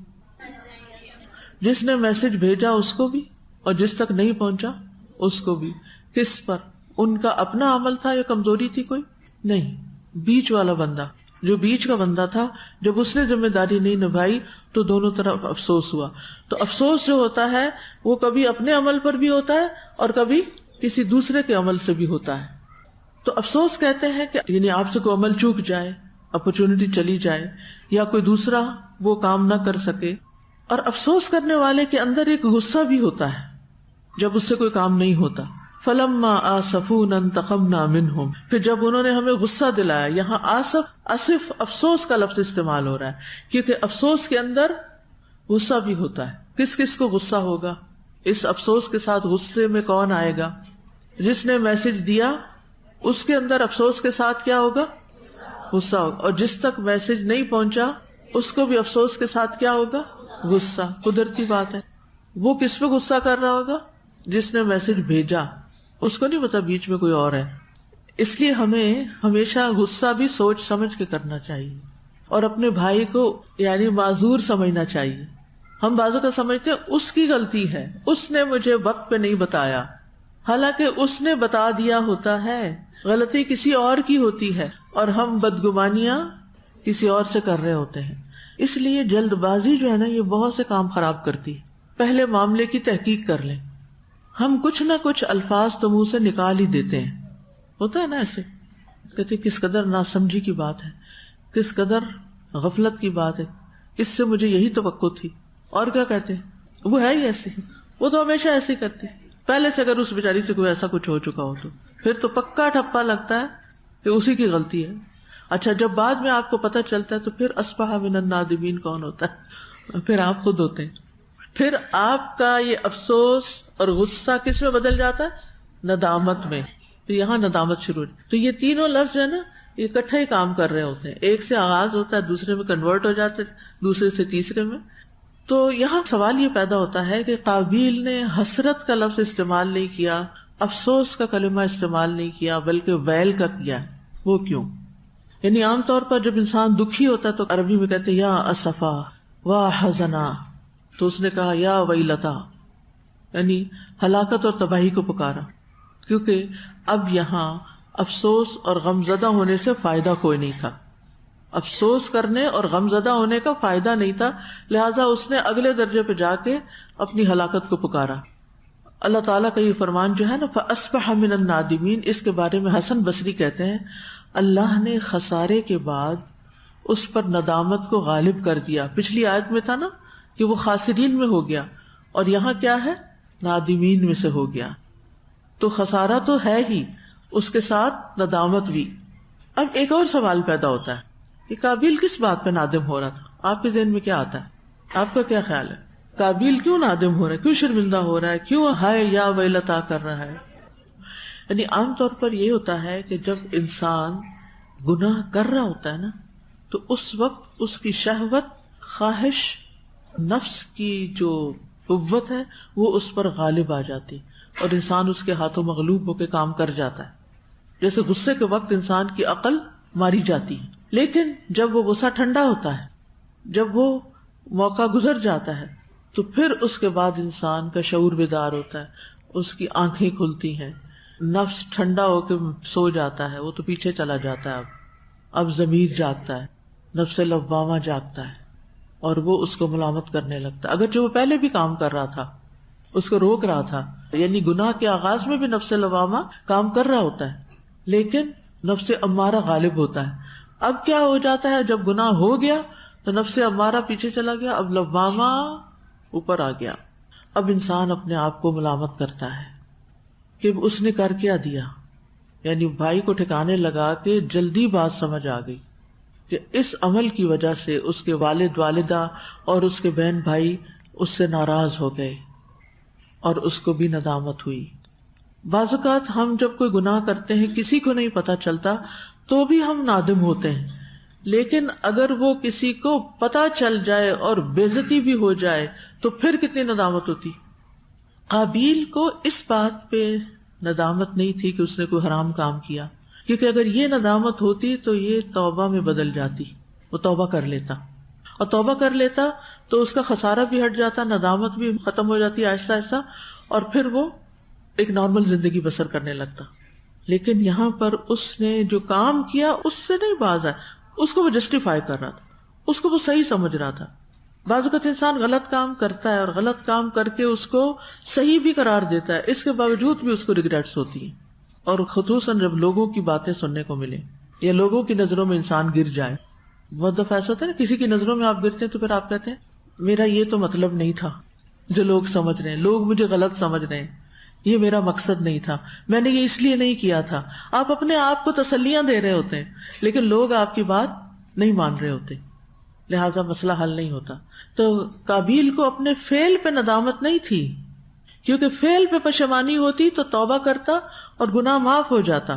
جس نے میسج بھیجا اس کو بھی اور جس تک نہیں پہنچا اس کو بھی. کس پر؟ ان کا اپنا عمل تھا یا کمزوری تھی کوئی؟ نہیں، بیچ والا بندہ، جو بیچ کا بندہ تھا، جب اس نے ذمہ داری نہیں نبھائی تو دونوں طرف افسوس ہوا. تو افسوس جو ہوتا ہے وہ کبھی اپنے عمل پر بھی ہوتا ہے اور کبھی کسی دوسرے کے عمل سے بھی ہوتا ہے. تو افسوس کہتے ہیں کہ یعنی آپ سے کوئی عمل چوک جائے، اپرچونٹی چلی جائے، یا کوئی دوسرا وہ کام نہ کر سکے. اور افسوس کرنے والے کے اندر ایک غصہ بھی ہوتا ہے جب اس سے کوئی کام نہیں ہوتا. فَلَمَّا آسَفُونَا انتَقَمْنَا مِنْهُمْ، پھر جب انہوں نے ہمیں غصہ دلایا. یہاں آصف افسوس کا لفظ استعمال ہو رہا ہے کیونکہ افسوس کے اندر غصہ بھی ہوتا ہے. کس کس کو غصہ ہوگا؟ اس افسوس کے ساتھ غصے میں کون آئے گا؟ جس نے میسج دیا اس کے اندر افسوس کے ساتھ کیا ہوگا؟ غصہ ہوگا. اور جس تک میسج نہیں پہنچا اس کو بھی افسوس کے ساتھ کیا ہوگا؟ غصہ. قدرتی بات ہے. وہ کس پہ غصہ کر رہا ہوگا؟ جس نے میسج بھیجا. اس کو نہیں پتا بیچ میں کوئی اور ہے. اس لیے ہمیں ہمیشہ غصہ بھی سوچ سمجھ کے کرنا چاہیے اور اپنے بھائی کو یعنی معذور سمجھنا چاہیے. ہم بازو کا سمجھتے ہیں اس کی غلطی ہے، اس نے مجھے وقت پہ نہیں بتایا، حالانکہ اس نے بتا دیا ہوتا ہے. غلطی کسی اور کی ہوتی ہے اور ہم بدگمانیاں کسی اور سے کر رہے ہوتے ہیں. اس لیے جلد بازی جو ہے نا یہ بہت سے کام خراب کرتی. پہلے معاملے کی تحقیق کر لیں. ہم کچھ نہ کچھ الفاظ تو منہ سے نکال ہی دیتے ہیں. ہوتا ہے نا ایسے، کہتے کس قدر ناسمجھی کی بات ہے، کس قدر غفلت کی بات ہے، اس سے مجھے یہی توقع تھی. اور کیا کہتے ہیں؟ وہ ہے ہی ایسے، وہ تو ہمیشہ ایسے ہی کرتی. پہلے سے اگر اس بیچاری سے کوئی ایسا کچھ ہو چکا ہو تو پھر تو پکا ٹھپا لگتا ہے کہ اسی کی غلطی ہے. اچھا جب بعد میں آپ کو پتہ چلتا ہے تو پھر اصبح من النادمین کون ہوتا ہے؟ پھر آپ خود ہوتے ہیں. پھر آپ کا یہ افسوس اور غصہ کس میں بدل جاتا ہے؟ ندامت میں. تو یہاں ندامت شروع. تو یہ تینوں لفظ ہے نا یہ اکٹھے ہی کام کر رہے ہوتے ہیں. ایک سے آغاز ہوتا ہے، دوسرے میں کنورٹ ہو جاتے ہیں، دوسرے سے تیسرے میں. تو یہاں سوال یہ پیدا ہوتا ہے کہ قابیل نے حسرت کا لفظ استعمال نہیں کیا، افسوس کا کلمہ استعمال نہیں کیا، بلکہ ویل کا کیا. وہ کیوں؟ یعنی عام طور پر جب انسان دکھی ہوتا ہے تو عربی میں کہتے ہیں یا اسفا وا حزنا، تو اس نے کہا یا ویلتا، یعنی ہلاکت اور تباہی کو پکارا. کیونکہ اب یہاں افسوس اور غمزدہ ہونے سے فائدہ کوئی نہیں تھا. افسوس کرنے اور غمزدہ ہونے کا فائدہ نہیں تھا، لہذا اس نے اگلے درجے پہ جا کے اپنی ہلاکت کو پکارا. اللہ تعالیٰ کا یہ فرمان جو ہے نا فَأَصْبَحَ مِنَ النَّادِمِينَ، اس کے بارے میں حسن بصری کہتے ہیں اللہ نے خسارے کے بعد اس پر ندامت کو غالب کر دیا. پچھلی آیت میں تھا نا کہ وہ خاسرین میں ہو گیا، اور یہاں کیا ہے؟ نادمین میں سے ہو گیا. تو خسارہ تو ہے ہی، اس کے ساتھ ندامت بھی. اب ایک اور سوال پیدا ہوتا ہے کہ قابیل کس بات پہ نادم ہو رہا تھا؟ آپ کے ذہن میں کیا آتا ہے؟ آپ کا کیا خیال ہے؟ قابیل کیوں نادم ہو رہا ہے؟ کیوں شرمندہ ہو رہا ہے؟ کیوں ہائے یا ویلتا کر رہا ہے؟ یعنی عام طور پر یہ ہوتا ہے کہ جب انسان گناہ کر رہا ہوتا ہے نا تو اس وقت اس کی شہوت، خواہش، نفس کی جو قوت ہے وہ اس پر غالب آ جاتی اور انسان اس کے ہاتھوں مغلوب ہو کے کام کر جاتا ہے. جیسے غصے کے وقت انسان کی عقل ماری جاتی ہے، لیکن جب وہ غصہ ٹھنڈا ہوتا ہے، جب وہ موقع گزر جاتا ہے تو پھر اس کے بعد انسان کا شعور بیدار ہوتا ہے، اس کی آنکھیں کھلتی ہیں، نفس ٹھنڈا ہو کے سو جاتا ہے، وہ تو پیچھے چلا جاتا ہے. اب ضمیر جاگتا ہے، نفس لوامہ جاگتا ہے اور وہ اس کو ملامت کرنے لگتا ہے. اگرچہ وہ پہلے بھی کام کر رہا تھا، اس کو روک رہا تھا، یعنی گناہ کے آغاز میں بھی نفس لوامہ کام کر رہا ہوتا ہے، لیکن نفس امارہ غالب ہوتا ہے. اب کیا ہو جاتا ہے؟ جب گناہ ہو گیا تو نفس امارہ پیچھے چلا گیا، اب لوامہ اوپر آ گیا. اب انسان اپنے آپ کو ملامت کرتا ہے کہ اس نے کر کیا دیا. یعنی بھائی کو ٹھکانے لگا کہ جلدی بات سمجھ آ گئی کہ اس عمل کی وجہ سے اس کے والد والدہ اور اس کے بہن بھائی اس سے ناراض ہو گئے اور اس کو بھی ندامت ہوئی. بعض اوقات ہم جب کوئی گناہ کرتے ہیں کسی کو نہیں پتا چلتا تو بھی ہم نادم ہوتے ہیں، لیکن اگر وہ کسی کو پتا چل جائے اور بے عزتی بھی ہو جائے تو پھر کتنی ندامت ہوتی. قابیل کو اس بات پہ ندامت نہیں تھی کہ اس نے کوئی حرام کام کیا، کیونکہ اگر یہ ندامت ہوتی تو یہ توبہ میں بدل جاتی، وہ توبہ کر لیتا. اور توبہ کر لیتا تو اس کا خسارہ بھی ہٹ جاتا، ندامت بھی ختم ہو جاتی آہستہ آہستہ، اور پھر وہ ایک نارمل زندگی بسر کرنے لگتا. لیکن یہاں پر اس نے جو کام کیا اس سے نہیں باز آیا، اس کو وہ جسٹیفائی کر رہا تھا، اس کو وہ صحیح سمجھ رہا تھا. بعض اوقات انسان غلط کام کرتا ہے اور غلط کام کر کے اس کو صحیح بھی قرار دیتا ہے، اس کے باوجود بھی اس کو ریگریٹس ہوتی ہیں، اور خصوصاً جب لوگوں کی باتیں سننے کو ملے یا لوگوں کی نظروں میں انسان گر جائے. بہت دفعہ ایسا ہوتا ہے نا، کسی کی نظروں میں آپ گرتے ہیں تو پھر آپ کہتے ہیں میرا یہ تو مطلب نہیں تھا جو لوگ سمجھ رہے ہیں، لوگ مجھے غلط سمجھ رہے ہیں، یہ میرا مقصد نہیں تھا، میں نے یہ اس لیے نہیں کیا تھا. آپ اپنے آپ کو تسلیاں دے رہے ہوتے ہیں لیکن لوگ آپ کی بات نہیں مان رہے ہوتے، لہٰذا مسئلہ حل نہیں ہوتا. تو قابیل کو اپنے فعل پہ ندامت نہیں تھی، کیونکہ فعل پہ پشیمانی ہوتی تو توبہ کرتا اور گناہ معاف ہو جاتا.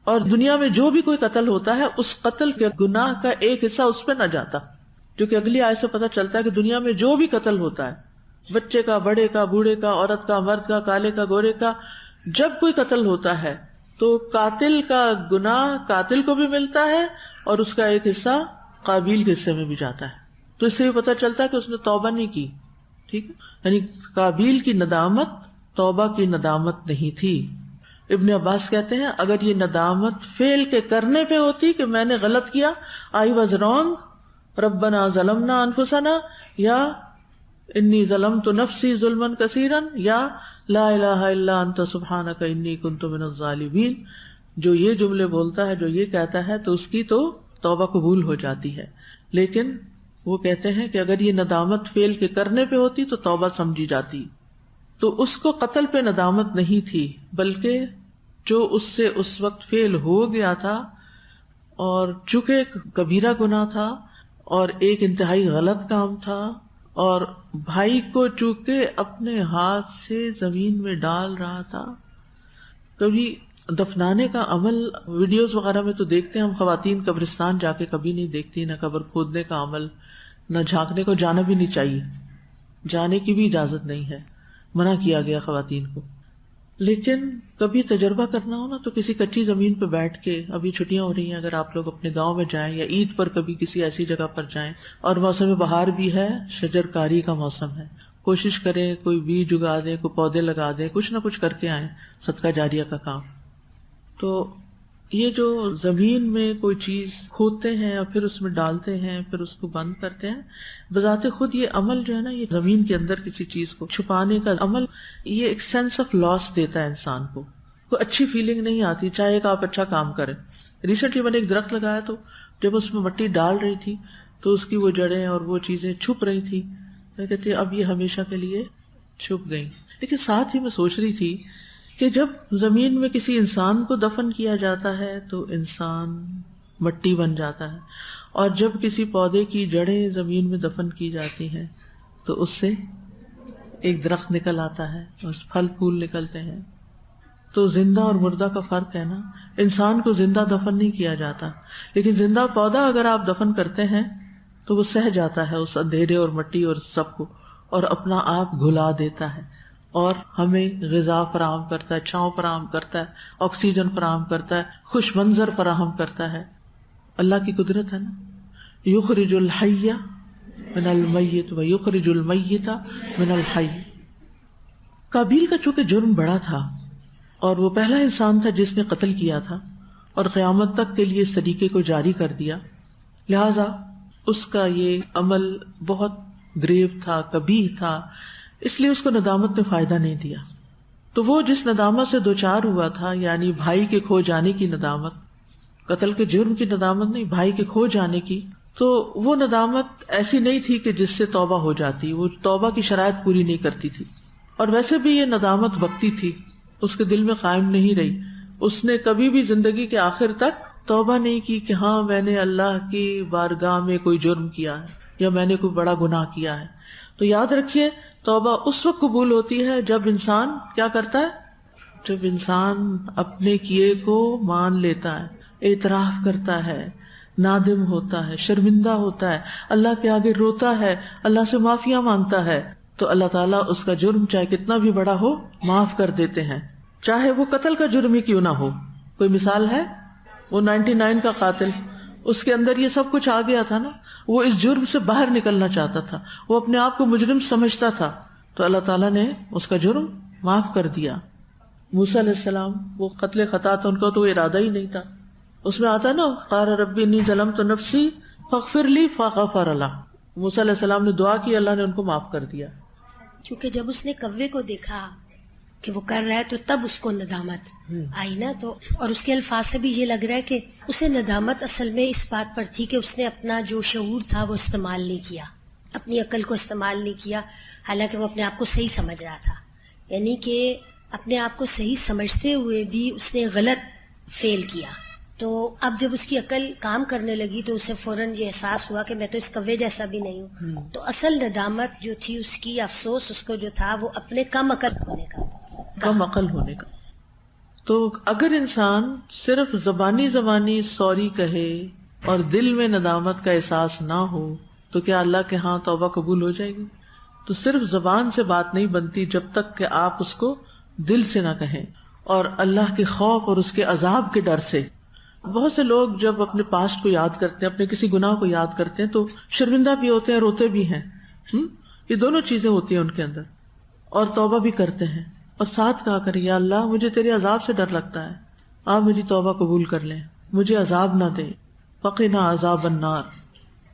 اور دنیا میں جو بھی کوئی قتل ہوتا ہے اس قتل کے گناہ کا ایک حصہ اس پہ نہ جاتا، کیونکہ اگلی آیت سے پتہ چلتا ہے کہ دنیا میں جو بھی قتل ہوتا ہے، بچے کا، بڑے کا، بوڑھے کا، عورت کا، مرد کا، کالے کا، گورے کا، جب کوئی قتل ہوتا ہے تو قاتل کا گناہ قاتل کو بھی ملتا ہے اور اس کا ایک حصہ قابیل کے حصے میں بھی جاتا ہے. تو اس سے بھی پتہ چلتا ہے کہ اس نے توبہ نہیں کی. ٹھیک ہے، یعنی قابیل کی ندامت توبہ کی ندامت نہیں تھی. ابن عباس کہتے ہیں اگر یہ ندامت فعل کے کرنے پہ ہوتی کہ میں نے غلط کیا، I was wrong، ربنا ظلمنا انفسنا، یا انی ظلمت نفسی ظلما کثیرا، یا لا الہ الا انت سبحانک انی کنت من الظالمین، جو یہ جملے بولتا ہے، جو یہ کہتا ہے، تو اس کی تو توبہ قبول ہو جاتی ہے. لیکن وہ کہتے ہیں کہ اگر یہ ندامت فعل کے کرنے پہ ہوتی تو توبہ سمجھی جاتی. تو اس کو قتل پہ ندامت نہیں تھی، بلکہ جو اس سے اس وقت فعل ہو گیا تھا، اور چونکہ ایک کبیرہ گناہ تھا اور ایک انتہائی غلط کام تھا، اور بھائی کو چونکہ اپنے ہاتھ سے زمین میں ڈال رہا تھا. کبھی دفنانے کا عمل ویڈیوز وغیرہ میں تو دیکھتے ہیں ہم، خواتین قبرستان جا کے کبھی نہیں دیکھتی، نہ قبر کھودنے کا عمل، نہ جھانکنے کو جانا بھی نہیں چاہیے، جانے کی بھی اجازت نہیں ہے، منع کیا گیا خواتین کو. لیکن کبھی تجربہ کرنا ہو نا تو کسی کچی زمین پہ بیٹھ کے، ابھی چھٹیاں ہو رہی ہیں، اگر آپ لوگ اپنے گاؤں میں جائیں یا عید پر کبھی کسی ایسی جگہ پر جائیں، اور موسم بہار بھی ہے، شجر کاری کا موسم ہے، کوشش کریں کوئی بیج اگا دیں، کوئی پودے لگا دیں، کچھ نہ کچھ کر کے آئیں، صدقہ جاریہ کا کام. تو یہ جو زمین میں کوئی چیز کھودتے ہیں اور پھر اس میں ڈالتے ہیں، پھر اس کو بند کرتے ہیں، بذات خود یہ عمل جو ہے نا، یہ زمین کے اندر کسی چیز کو چھپانے کا عمل، یہ ایک سینس آف لاس دیتا ہے انسان کو، کوئی اچھی فیلنگ نہیں آتی چاہے کہ آپ اچھا کام کریں. ریسنٹلی میں نے ایک درخت لگایا، تو جب اس میں مٹی ڈال رہی تھی تو اس کی وہ جڑیں اور وہ چیزیں چھپ رہی تھی، میں کہتی اب یہ ہمیشہ کے لیے چھپ گئی. لیکن ساتھ ہی میں سوچ رہی تھی کہ جب زمین میں کسی انسان کو دفن کیا جاتا ہے تو انسان مٹی بن جاتا ہے، اور جب کسی پودے کی جڑیں زمین میں دفن کی جاتی ہیں تو اس سے ایک درخت نکل آتا ہے، اور پھل پھول نکلتے ہیں. تو زندہ اور مردہ کا فرق ہے نا، انسان کو زندہ دفن نہیں کیا جاتا، لیکن زندہ پودا اگر آپ دفن کرتے ہیں تو وہ سہ جاتا ہے اس اندھیرے اور مٹی اور سب کو، اور اپنا آپ گھلا دیتا ہے، اور ہمیں غذا فراہم کرتا ہے، چھاؤں فراہم کرتا ہے، آکسیجن فراہم کرتا ہے، خوش منظر فراہم کرتا ہے. اللہ کی قدرت ہے نا، یخرج الحی من المیت و یخرج المیت من الحی. قابیل کا چونکہ جرم بڑا تھا اور وہ پہلا انسان تھا جس نے قتل کیا تھا اور قیامت تک کے لیے اس طریقے کو جاری کر دیا، لہذا اس کا یہ عمل بہت گریو تھا، قبیح تھا، اس لیے اس کو ندامت نے فائدہ نہیں دیا. تو وہ جس ندامت سے دوچار ہوا تھا، یعنی بھائی کے کھو جانے کی ندامت، قتل کے جرم کی ندامت نہیں، بھائی کے کھو جانے کی، تو وہ ندامت ایسی نہیں تھی کہ جس سے توبہ ہو جاتی، وہ توبہ کی شرائط پوری نہیں کرتی تھی. اور ویسے بھی یہ ندامت وقتی تھی، اس کے دل میں قائم نہیں رہی. اس نے کبھی بھی زندگی کے آخر تک توبہ نہیں کی کہ ہاں میں نے اللہ کی بارگاہ میں کوئی جرم کیا ہے یا میں نے کوئی بڑا گناہ کیا ہے. تو یاد رکھیے، توبہ اس وقت قبول ہوتی ہے جب انسان کیا کرتا ہے، جب انسان اپنے کیے کو مان لیتا ہے، اعتراف کرتا ہے، نادم ہوتا ہے، شرمندہ ہوتا ہے، اللہ کے آگے روتا ہے، اللہ سے معافیاں مانگتا ہے، تو اللہ تعالیٰ اس کا جرم چاہے کتنا بھی بڑا ہو معاف کر دیتے ہیں، چاہے وہ قتل کا جرم ہی کیوں نہ ہو. کوئی مثال ہے، وہ 99 کا قاتل، اس کے اندر یہ سب کچھ آ گیا تھا نا، وہ اس جرم سے باہر نکلنا چاہتا تھا، وہ اپنے آپ کو مجرم سمجھتا تھا، تو اللہ تعالیٰ نے اس کا جرم معاف کر دیا۔ موسیٰ علیہ السلام وہ قتل خطا تھا، ان کا تو ارادہ ہی نہیں تھا، اس میں آتا نا قال ربی انی ظلمت نفسی فاغفر لی فغفر لہ، موسیٰ علیہ السلام نے دعا کی، اللہ نے ان کو معاف کر دیا۔ کیونکہ جب اس نے کوے کو دیکھا کہ وہ کر رہا ہے تو تب اس کو ندامت آئی نا، تو اور اس کے الفاظ سے بھی یہ لگ رہا ہے کہ اسے ندامت اصل میں اس بات پر تھی کہ اس نے اپنا جو شعور تھا وہ استعمال نہیں کیا، اپنی عقل کو استعمال نہیں کیا، حالانکہ وہ اپنے آپ کو صحیح سمجھ رہا تھا، یعنی کہ اپنے آپ کو صحیح سمجھتے ہوئے بھی اس نے غلط فیل کیا۔ تو اب جب اس کی عقل کام کرنے لگی تو اسے فوراً یہ احساس ہوا کہ میں تو اس کوے جیسا بھی نہیں ہوں، تو اصل ندامت جو تھی اس کی، افسوس اس کو جو تھا وہ اپنے کم عقل ہونے کا، کم عقل ہونے کا۔ تو اگر انسان صرف زبانی سوری کہے اور دل میں ندامت کا احساس نہ ہو تو کیا اللہ کے ہاں توبہ قبول ہو جائے گی؟ تو صرف زبان سے بات نہیں بنتی جب تک کہ آپ اس کو دل سے نہ کہیں، اور اللہ کے خوف اور اس کے عذاب کے ڈر سے۔ بہت سے لوگ جب اپنے پاسٹ کو یاد کرتے ہیں، اپنے کسی گناہ کو یاد کرتے ہیں تو شرمندہ بھی ہوتے ہیں، روتے بھی ہیں، یہ دونوں چیزیں ہوتی ہیں ان کے اندر، اور توبہ بھی کرتے ہیں، اور ساتھ کہا کریں یا اللہ مجھے تیرے عذاب سے ڈر لگتا ہے، آپ میری توبہ قبول کر لیں، مجھے عذاب نہ دے، فقنا عذاب النار۔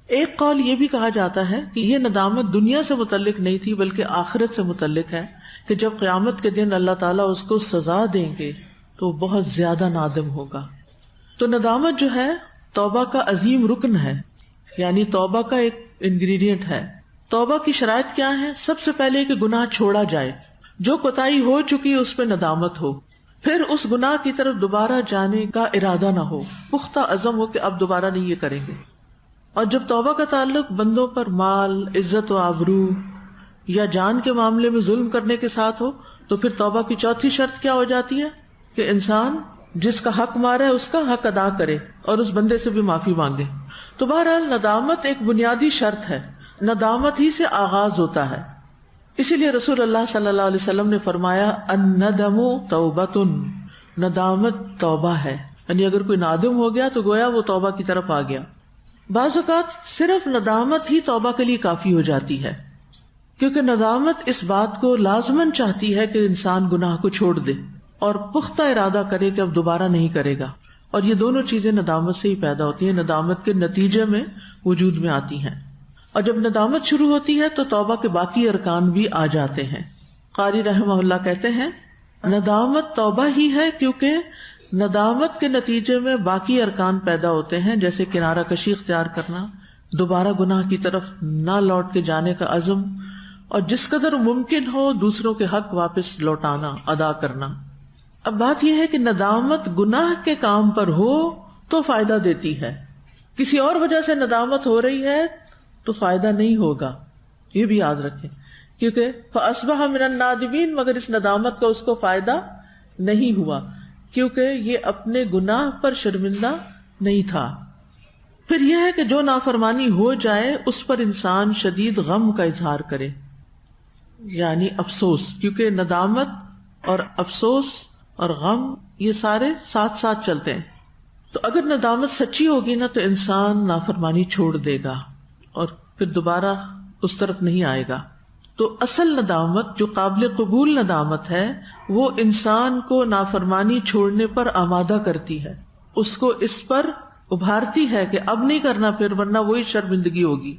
ایک قول یہ بھی کہا جاتا ہے کہ یہ ندامت دنیا سے متعلق نہیں تھی بلکہ آخرت سے متعلق ہے، کہ جب قیامت کے دن اللہ تعالیٰ اس کو سزا دیں گے تو وہ بہت زیادہ نادم ہوگا۔ تو ندامت جو ہے توبہ کا عظیم رکن ہے، یعنی توبہ کا ایک انگریڈینٹ ہے۔ توبہ کی شرائط کیا ہیں؟ سب سے پہلے کہ گناہ چھوڑا جائے، جو کوتاہی ہو چکی اس پہ ندامت ہو، پھر اس گناہ کی طرف دوبارہ جانے کا ارادہ نہ ہو، پختہ عزم ہو کہ اب دوبارہ نہیں یہ کریں گے۔ اور جب توبہ کا تعلق بندوں پر مال، عزت و آبرو یا جان کے معاملے میں ظلم کرنے کے ساتھ ہو تو پھر توبہ کی چوتھی شرط کیا ہو جاتی ہے کہ انسان جس کا حق مارا ہے اس کا حق ادا کرے اور اس بندے سے بھی معافی مانگے۔ تو بہرحال ندامت ایک بنیادی شرط ہے، ندامت ہی سے آغاز ہوتا ہے۔ اسی لیے رسول اللہ صلی اللہ علیہ وسلم نے فرمایا الندم توبۃ، ندامت توبہ ہے، یعنی اگر کوئی نادم ہو گیا تو گویا وہ توبہ کی طرف آ گیا۔ بعض اوقات صرف ندامت ہی توبہ کے لیے کافی ہو جاتی ہے، کیونکہ ندامت اس بات کو لازماً چاہتی ہے کہ انسان گناہ کو چھوڑ دے اور پختہ ارادہ کرے کہ اب دوبارہ نہیں کرے گا، اور یہ دونوں چیزیں ندامت سے ہی پیدا ہوتی ہیں، ندامت کے نتیجے میں وجود میں آتی ہیں۔ اور جب ندامت شروع ہوتی ہے تو توبہ کے باقی ارکان بھی آ جاتے ہیں۔ قاری رحمہ اللہ کہتے ہیں ندامت توبہ ہی ہے، کیونکہ ندامت کے نتیجے میں باقی ارکان پیدا ہوتے ہیں، جیسے کنارہ کشی اختیار کرنا، دوبارہ گناہ کی طرف نہ لوٹ کے جانے کا عزم، اور جس قدر ممکن ہو دوسروں کے حق واپس لوٹانا، ادا کرنا۔ اب بات یہ ہے کہ ندامت گناہ کے کام پر ہو تو فائدہ دیتی ہے، کسی اور وجہ سے ندامت ہو رہی ہے تو فائدہ نہیں ہوگا، یہ بھی یاد رکھیں، کیونکہ فَأَصْبَحَ مِنَ النَّادِمِينَ، مگر اس ندامت کا اس کو فائدہ نہیں ہوا، کیونکہ یہ اپنے گناہ پر شرمندہ نہیں تھا۔ پھر یہ ہے کہ جو نافرمانی ہو جائے اس پر انسان شدید غم کا اظہار کرے، یعنی افسوس، کیونکہ ندامت اور افسوس اور غم یہ سارے ساتھ ساتھ چلتے ہیں۔ تو اگر ندامت سچی ہوگی نا تو انسان نافرمانی چھوڑ دے گا اور پھر دوبارہ اس طرف نہیں آئے گا۔ تو اصل ندامت جو قابل قبول ندامت ہے وہ انسان کو نافرمانی چھوڑنے پر آمادہ کرتی ہے، اس کو اس پر ابھارتی ہے کہ اب نہیں کرنا پھر، ورنہ وہی شرمندگی ہوگی۔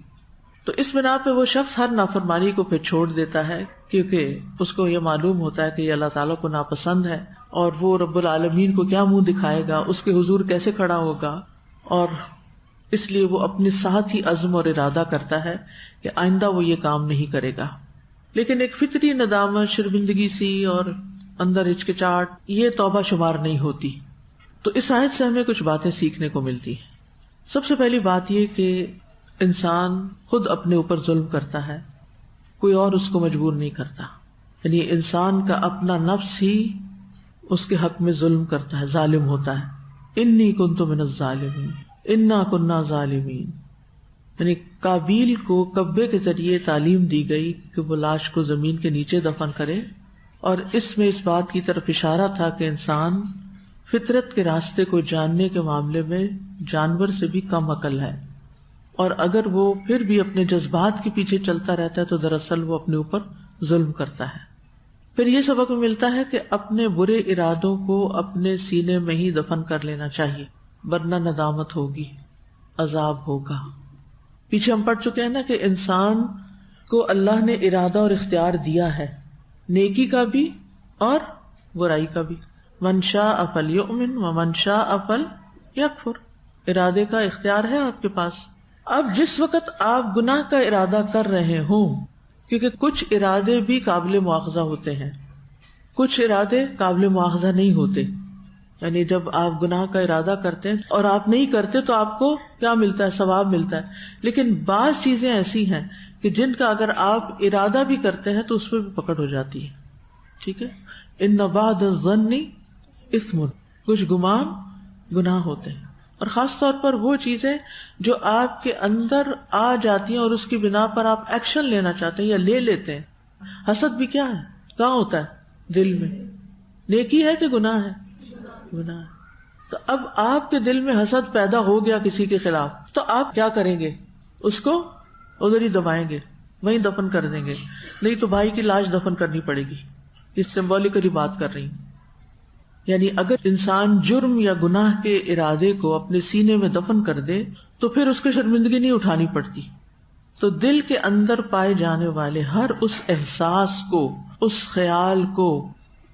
تو اس بنا پہ وہ شخص ہر نافرمانی کو پھر چھوڑ دیتا ہے، کیونکہ اس کو یہ معلوم ہوتا ہے کہ یہ اللہ تعالیٰ کو ناپسند ہے، اور وہ رب العالمین کو کیا منہ دکھائے گا، اس کے حضور کیسے کھڑا ہوگا، اور اس لیے وہ اپنے ساتھ ہی عزم اور ارادہ کرتا ہے کہ آئندہ وہ یہ کام نہیں کرے گا۔ لیکن ایک فطری ندامت، شرمندگی سی اور اندر ہچکچاہٹ، یہ توبہ شمار نہیں ہوتی۔ تو اس آیت سے ہمیں کچھ باتیں سیکھنے کو ملتی ہیں۔ سب سے پہلی بات یہ کہ انسان خود اپنے اوپر ظلم کرتا ہے، کوئی اور اس کو مجبور نہیں کرتا، یعنی انسان کا اپنا نفس ہی اس کے حق میں ظلم کرتا ہے، ظالم ہوتا ہے۔ انی کنت من الظالمین، انا کنا ظالمین، یعنی قابیل کو کبے کے ذریعے تعلیم دی گئی کہ وہ لاش کو زمین کے نیچے دفن کرے، اور اس میں اس بات کی طرف اشارہ تھا کہ انسان فطرت کے راستے کو جاننے کے معاملے میں جانور سے بھی کم عقل ہے، اور اگر وہ پھر بھی اپنے جذبات کے پیچھے چلتا رہتا ہے تو دراصل وہ اپنے اوپر ظلم کرتا ہے۔ پھر یہ سبق ملتا ہے کہ اپنے برے ارادوں کو اپنے سینے میں ہی دفن کر لینا چاہیے، ورنہ ندامت ہوگی، عذاب ہوگا۔ پیچھے ہم پڑھ چکے ہیں نا کہ انسان کو اللہ نے ارادہ اور اختیار دیا ہے، نیکی کا بھی اور برائی کا بھی۔ من شاء فلیؤمن ومن شاء فلیکفر، ارادے کا اختیار ہے آپ کے پاس۔ اب جس وقت آپ گناہ کا ارادہ کر رہے ہوں، کیونکہ کچھ ارادے بھی قابل مواخذہ ہوتے ہیں، کچھ ارادے قابل مواخذہ نہیں ہوتے، یعنی جب آپ گناہ کا ارادہ کرتے ہیں اور آپ نہیں کرتے تو آپ کو کیا ملتا ہے؟ ثواب ملتا ہے۔ لیکن بعض چیزیں ایسی ہیں کہ جن کا اگر آپ ارادہ بھی کرتے ہیں تو اس پہ بھی پکڑ ہو جاتی ہے، ٹھیک ہے؟ ان بعد الظن اثم، کچھ گمان گناہ ہوتے ہیں، اور خاص طور پر وہ چیزیں جو آپ کے اندر آ جاتی ہیں اور اس کی بنا پر آپ ایکشن لینا چاہتے ہیں یا لے لیتے ہیں۔ حسد بھی کیا ہے؟ کہاں ہوتا ہے؟ دل میں۔ نیکی ہے کہ گناہ ہے؟ گناہ ہے۔ تو اب آپ کے دل میں حسد پیدا ہو گیا کسی کے خلاف، تو آپ کیا کریں گے؟ اس کو ادھر ہی دبائیں گے، وہیں دفن کر دیں گے، نہیں تو بھائی کی لاش دفن کرنی پڑے گی۔ اس سمبولیکلی بات کر رہی ہوں، یعنی اگر انسان جرم یا گناہ کے ارادے کو اپنے سینے میں دفن کر دے تو پھر اس کو شرمندگی نہیں اٹھانی پڑتی۔ تو دل کے اندر پائے جانے والے ہر اس احساس کو، اس خیال کو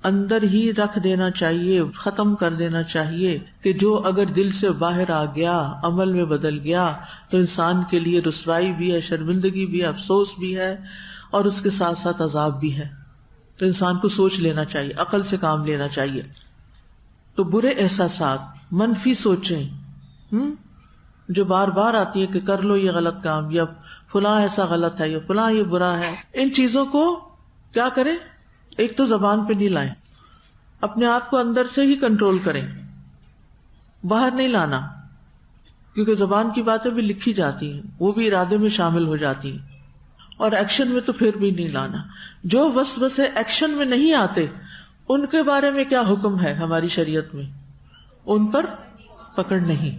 اندر ہی رکھ دینا چاہیے، ختم کر دینا چاہیے کہ جو اگر دل سے باہر آ گیا، عمل میں بدل گیا تو انسان کے لیے رسوائی بھی ہے، شرمندگی بھی ہے، افسوس بھی ہے، اور اس کے ساتھ ساتھ عذاب بھی ہے۔ تو انسان کو سوچ لینا چاہیے، عقل سے کام لینا چاہیے۔ تو برے احساسات، منفی سوچیں جو بار بار آتی ہے کہ کر لو یہ غلط کام، یا فلاں ایسا غلط ہے، یا فلاں یہ برا ہے، ان چیزوں کو کیا کریں؟ ایک تو زبان پہ نہیں لائیں، اپنے آپ کو اندر سے ہی کنٹرول کریں، باہر نہیں لانا، کیونکہ زبان کی باتیں بھی لکھی جاتی ہیں، وہ بھی ارادے میں شامل ہو جاتی ہیں، اور ایکشن میں تو پھر بھی نہیں لانا۔ جو وسوسے ایکشن میں نہیں آتے ان کے بارے میں کیا حکم ہے ہماری شریعت میں؟ ان پر پکڑ نہیں۔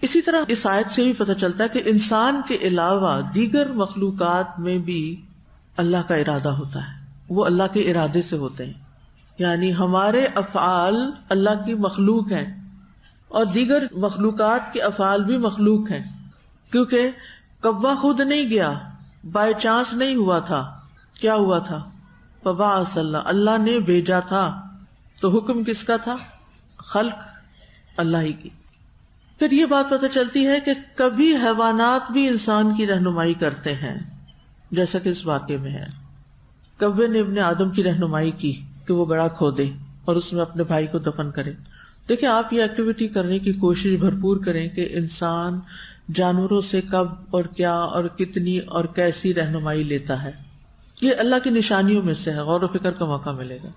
اسی طرح اس آیت سے بھی پتہ چلتا ہے کہ انسان کے علاوہ دیگر مخلوقات میں بھی اللہ کا ارادہ ہوتا ہے، وہ اللہ کے ارادے سے ہوتے ہیں، یعنی ہمارے افعال اللہ کی مخلوق ہیں اور دیگر مخلوقات کے افعال بھی مخلوق ہیں، کیونکہ کوا خود نہیں گیا، بائی چانس نہیں ہوا تھا، کیا ہوا تھا؟ فبعث اللہ، اللہ نے بھیجا تھا۔ تو حکم کس کا تھا؟ خلق اللہ ہی کی۔ پھر یہ بات پتہ چلتی ہے کہ کبھی حیوانات بھی انسان کی رہنمائی کرتے ہیں، جیسا کہ اس واقعے میں ہے، کوے نے ابن آدم کی رہنمائی کی کہ وہ گڑھا کھودے اور اس میں اپنے بھائی کو دفن کرے۔ دیکھیں، آپ یہ ایکٹیویٹی کرنے کی کوشش بھرپور کریں کہ انسان جانوروں سے کب اور کیا اور کتنی اور کیسی رہنمائی لیتا ہے۔ یہ اللہ کی نشانیوں میں سے ہے، غور و فکر کا موقع ملے گا۔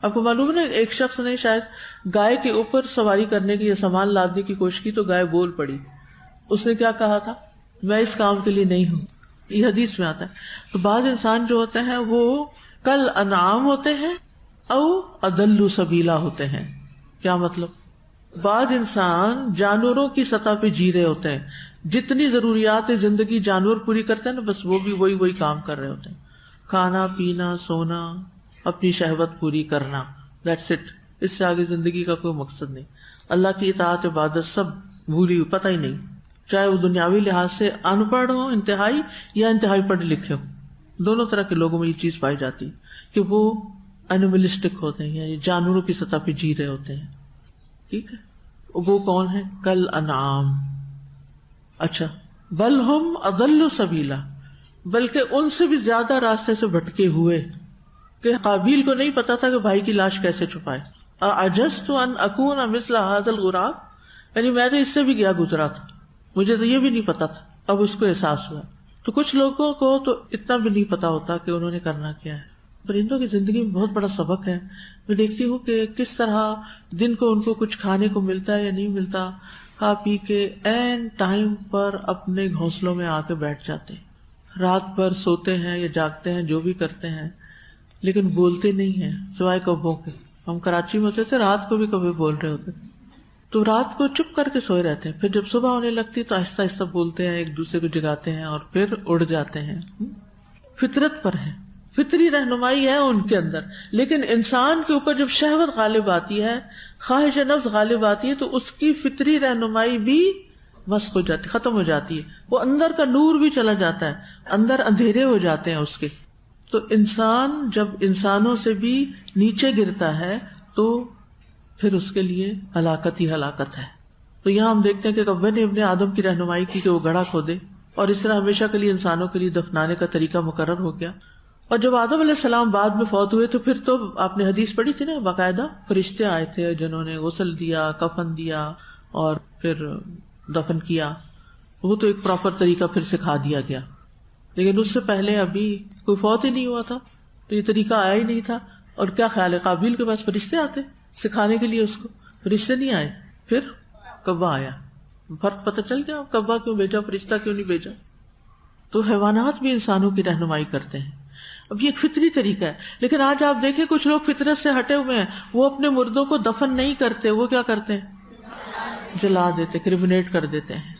آپ کو معلوم ہے ایک شخص نے شاید گائے کے اوپر سواری کرنے کی یا سامان لادنے کی کوشش کی تو گائے بول پڑی۔ اس نے کیا کہا تھا؟ میں اس کام کے لیے نہیں ہوں، یہ حدیث میں آتا ہے۔ تو بعض انسان جو ہوتے ہیں وہ کل انعام ہوتے ہیں او اضل سبیلا ہوتے ہیں۔ کیا مطلب؟ بعض انسان جانوروں کی سطح پہ جی رہے ہوتے ہیں، جتنی ضروریات زندگی جانور پوری کرتے ہیں نا، بس وہ بھی وہی کام کر رہے ہوتے ہیں، کھانا پینا سونا، اپنی شہوت پوری کرنا، دیٹس اٹ۔ اس سے آگے زندگی کا کوئی مقصد نہیں۔ اللہ کی اطاعت عبادت سب بھولی ہوئی، پتہ ہی نہیں، چاہے وہ دنیاوی لحاظ سے ان پڑھ ہو انتہائی یا انتہائی پڑھے لکھے ہو۔ دونوں طرح کے لوگوں میں یہ چیز پائی جاتی ہے کہ وہ اینیملسٹک ہوتے ہیں، یعنی جانوروں کی سطح پہ جی رہے ہوتے ہیں، ٹھیک ہے۔ وہ کون ہے؟ کل انعام۔ اچھا، بل ہم اضل سبیلا، بلکہ ان سے بھی زیادہ راستے سے بھٹکے ہوئے، کہ قابیل کو نہیں پتا تھا کہ بھائی کی لاش کیسے چھپائے۔ اعجزت ان اکون مثل هذا الغراب، یعنی میں تو اس سے بھی گیا گزرا تھا، مجھے تو یہ بھی نہیں پتا تھا، اب اس کو احساس ہوا۔ تو کچھ لوگوں کو تو اتنا بھی نہیں پتا ہوتا کہ انہوں نے کرنا کیا ہے۔ پرندوں کی زندگی میں بہت بڑا سبق ہے۔ میں دیکھتی ہوں کہ کس طرح دن کو ان کو کچھ کھانے کو ملتا ہے یا نہیں ملتا، کھا پی کے عین ٹائم پر اپنے گھونسلوں میں آ کے بیٹھ جاتے ہیں، رات بھر سوتے ہیں یا جاگتے ہیں، جو بھی کرتے ہیں، لیکن بولتے نہیں ہیں سوائے کبوں کے۔ ہم کراچی میں ہوتے تھے، رات کو بھی کبھی بول رہے ہوتے تھے، تو رات کو چپ کر کے سوئے رہتے ہیں، پھر جب صبح ہونے لگتی تو آہستہ آہستہ بولتے ہیں، ایک دوسرے کو جگاتے ہیں اور پھر اڑ جاتے ہیں. فطرت پر ہے، فطری رہنمائی ہے ان کے اندر. لیکن انسان کے اوپر جب شہوت غالب آتی ہے، خواہش نفس غالب آتی ہے، تو اس کی فطری رہنمائی بھی مسخ ہو جاتی، ختم ہو جاتی ہے. وہ اندر کا نور بھی چلا جاتا ہے، اندر اندھیرے ہو جاتے ہیں اس کے. تو انسان جب انسانوں سے بھی نیچے گرتا ہے تو پھر اس کے لیے ہلاکت ہی ہلاکت ہے. تو یہاں ہم دیکھتے ہیں کہ کعبہ نے ابن آدم کی رہنمائی کی کہ وہ گڑھا کھودے، اور اس طرح ہمیشہ کے لیے انسانوں کے لیے دفنانے کا طریقہ مقرر ہو گیا. اور جب آدم علیہ السلام بعد میں فوت ہوئے تو پھر تو آپ نے حدیث پڑھی تھی نا، باقاعدہ فرشتے آئے تھے جنہوں نے غسل دیا، کفن دیا اور پھر دفن کیا. وہ تو ایک پراپر طریقہ پھر سکھا دیا گیا. لیکن اس سے پہلے ابھی کوئی فوت ہی نہیں ہوا تھا تو یہ طریقہ آیا ہی نہیں تھا. اور کیا خیال ہے، قابیل کے پاس فرشتے آتے سکھانے کے لیے، اس کو فرشتے نہیں آئے، پھر کعبہ آیا. فرق پتہ چل گیا، کعبہ کیوں بھیجا، فرشتہ کیوں نہیں بھیجا. تو حیوانات بھی انسانوں کی رہنمائی کرتے ہیں. اب یہ ایک فطری طریقہ ہے. لیکن آج آپ دیکھیں کچھ لوگ فطرت سے ہٹے ہوئے ہیں، وہ اپنے مردوں کو دفن نہیں کرتے، وہ کیا کرتے ہیں، جلا دیتے، کرمینیٹ کر دیتے ہیں،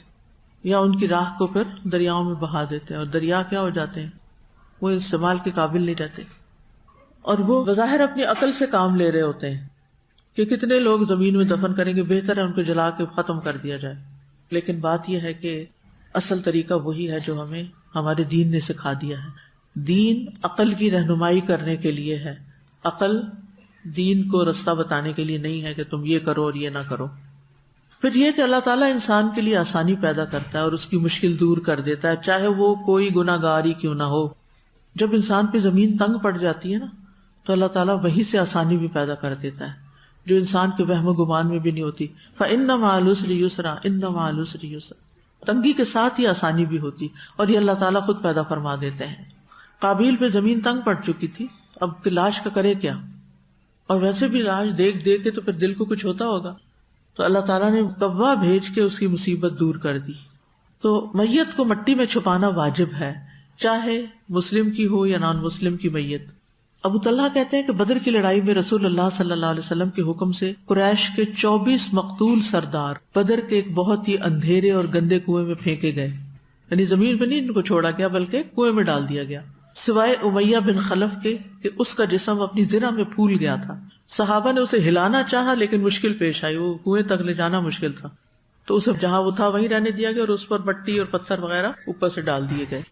یا ان کی راکھ کو پھر دریاؤں میں بہا دیتے ہیں، اور دریا کیا ہو جاتے ہیں، وہ استعمال کے قابل نہیں رہتے. اور وہ بظاہر اپنی عقل سے کام لے رہے ہوتے ہیں کہ کتنے لوگ زمین میں دفن کریں گے، بہتر ہے ان کو جلا کے ختم کر دیا جائے. لیکن بات یہ ہے کہ اصل طریقہ وہی ہے جو ہمیں ہمارے دین نے سکھا دیا ہے. دین عقل کی رہنمائی کرنے کے لیے ہے، عقل دین کو رستہ بتانے کے لیے نہیں ہے کہ تم یہ کرو اور یہ نہ کرو. پھر یہ کہ اللہ تعالیٰ انسان کے لیے آسانی پیدا کرتا ہے اور اس کی مشکل دور کر دیتا ہے، چاہے وہ کوئی گناہ گار ہی کیوں نہ ہو. جب انسان پہ زمین تنگ پڑ جاتی ہے نا تو اللہ تعالیٰ وہیں سے آسانی بھی پیدا کر دیتا ہے جو انسان کے وہم و گمان میں بھی نہیں ہوتی. فَإِنَّ مَعَ الْعُسْرِ يُسْرًا إِنَّ مَعَ الْعُسْرِ يُسْرًا. تنگی کے ساتھ ہی آسانی بھی ہوتی، اور یہ اللہ تعالیٰ خود پیدا فرما دیتے ہیں. قابیل پہ زمین تنگ پڑ چکی تھی، اب لاش کا کرے کیا، اور ویسے بھی لاش دیکھ دیکھ کے تو پھر دل کو کچھ ہوتا ہوگا. تو اللہ تعالیٰ نے کعبہ بھیج کے اس کی مصیبت دور کر دی. تو میت کو مٹی میں چھپانا واجب ہے، چاہے مسلم کی ہو یا نان مسلم کی میت. ابو طلحہ کہتے ہیں کہ بدر کی لڑائی میں رسول اللہ صلی اللہ علیہ وسلم کے حکم سے قریش کے 24 مقتول سردار بدر کے ایک بہت ہی اندھیرے اور گندے کنویں میں پھینکے گئے. یعنی زمین پہ نہیں ان کو چھوڑا گیا بلکہ کنویں میں ڈال دیا گیا، سوائے امیہ بن خلف کے کہ اس کا جسم اپنی زرہ میں پھول گیا تھا. صحابہ نے اسے ہلانا چاہا لیکن مشکل پیش آئی، وہ کنویں تک لے جانا مشکل تھا، تو اسے جہاں وہ تھا وہیں رہنے دیا گیا اور اس پر مٹی اور پتھر وغیرہ اوپر سے ڈال دیے گئے.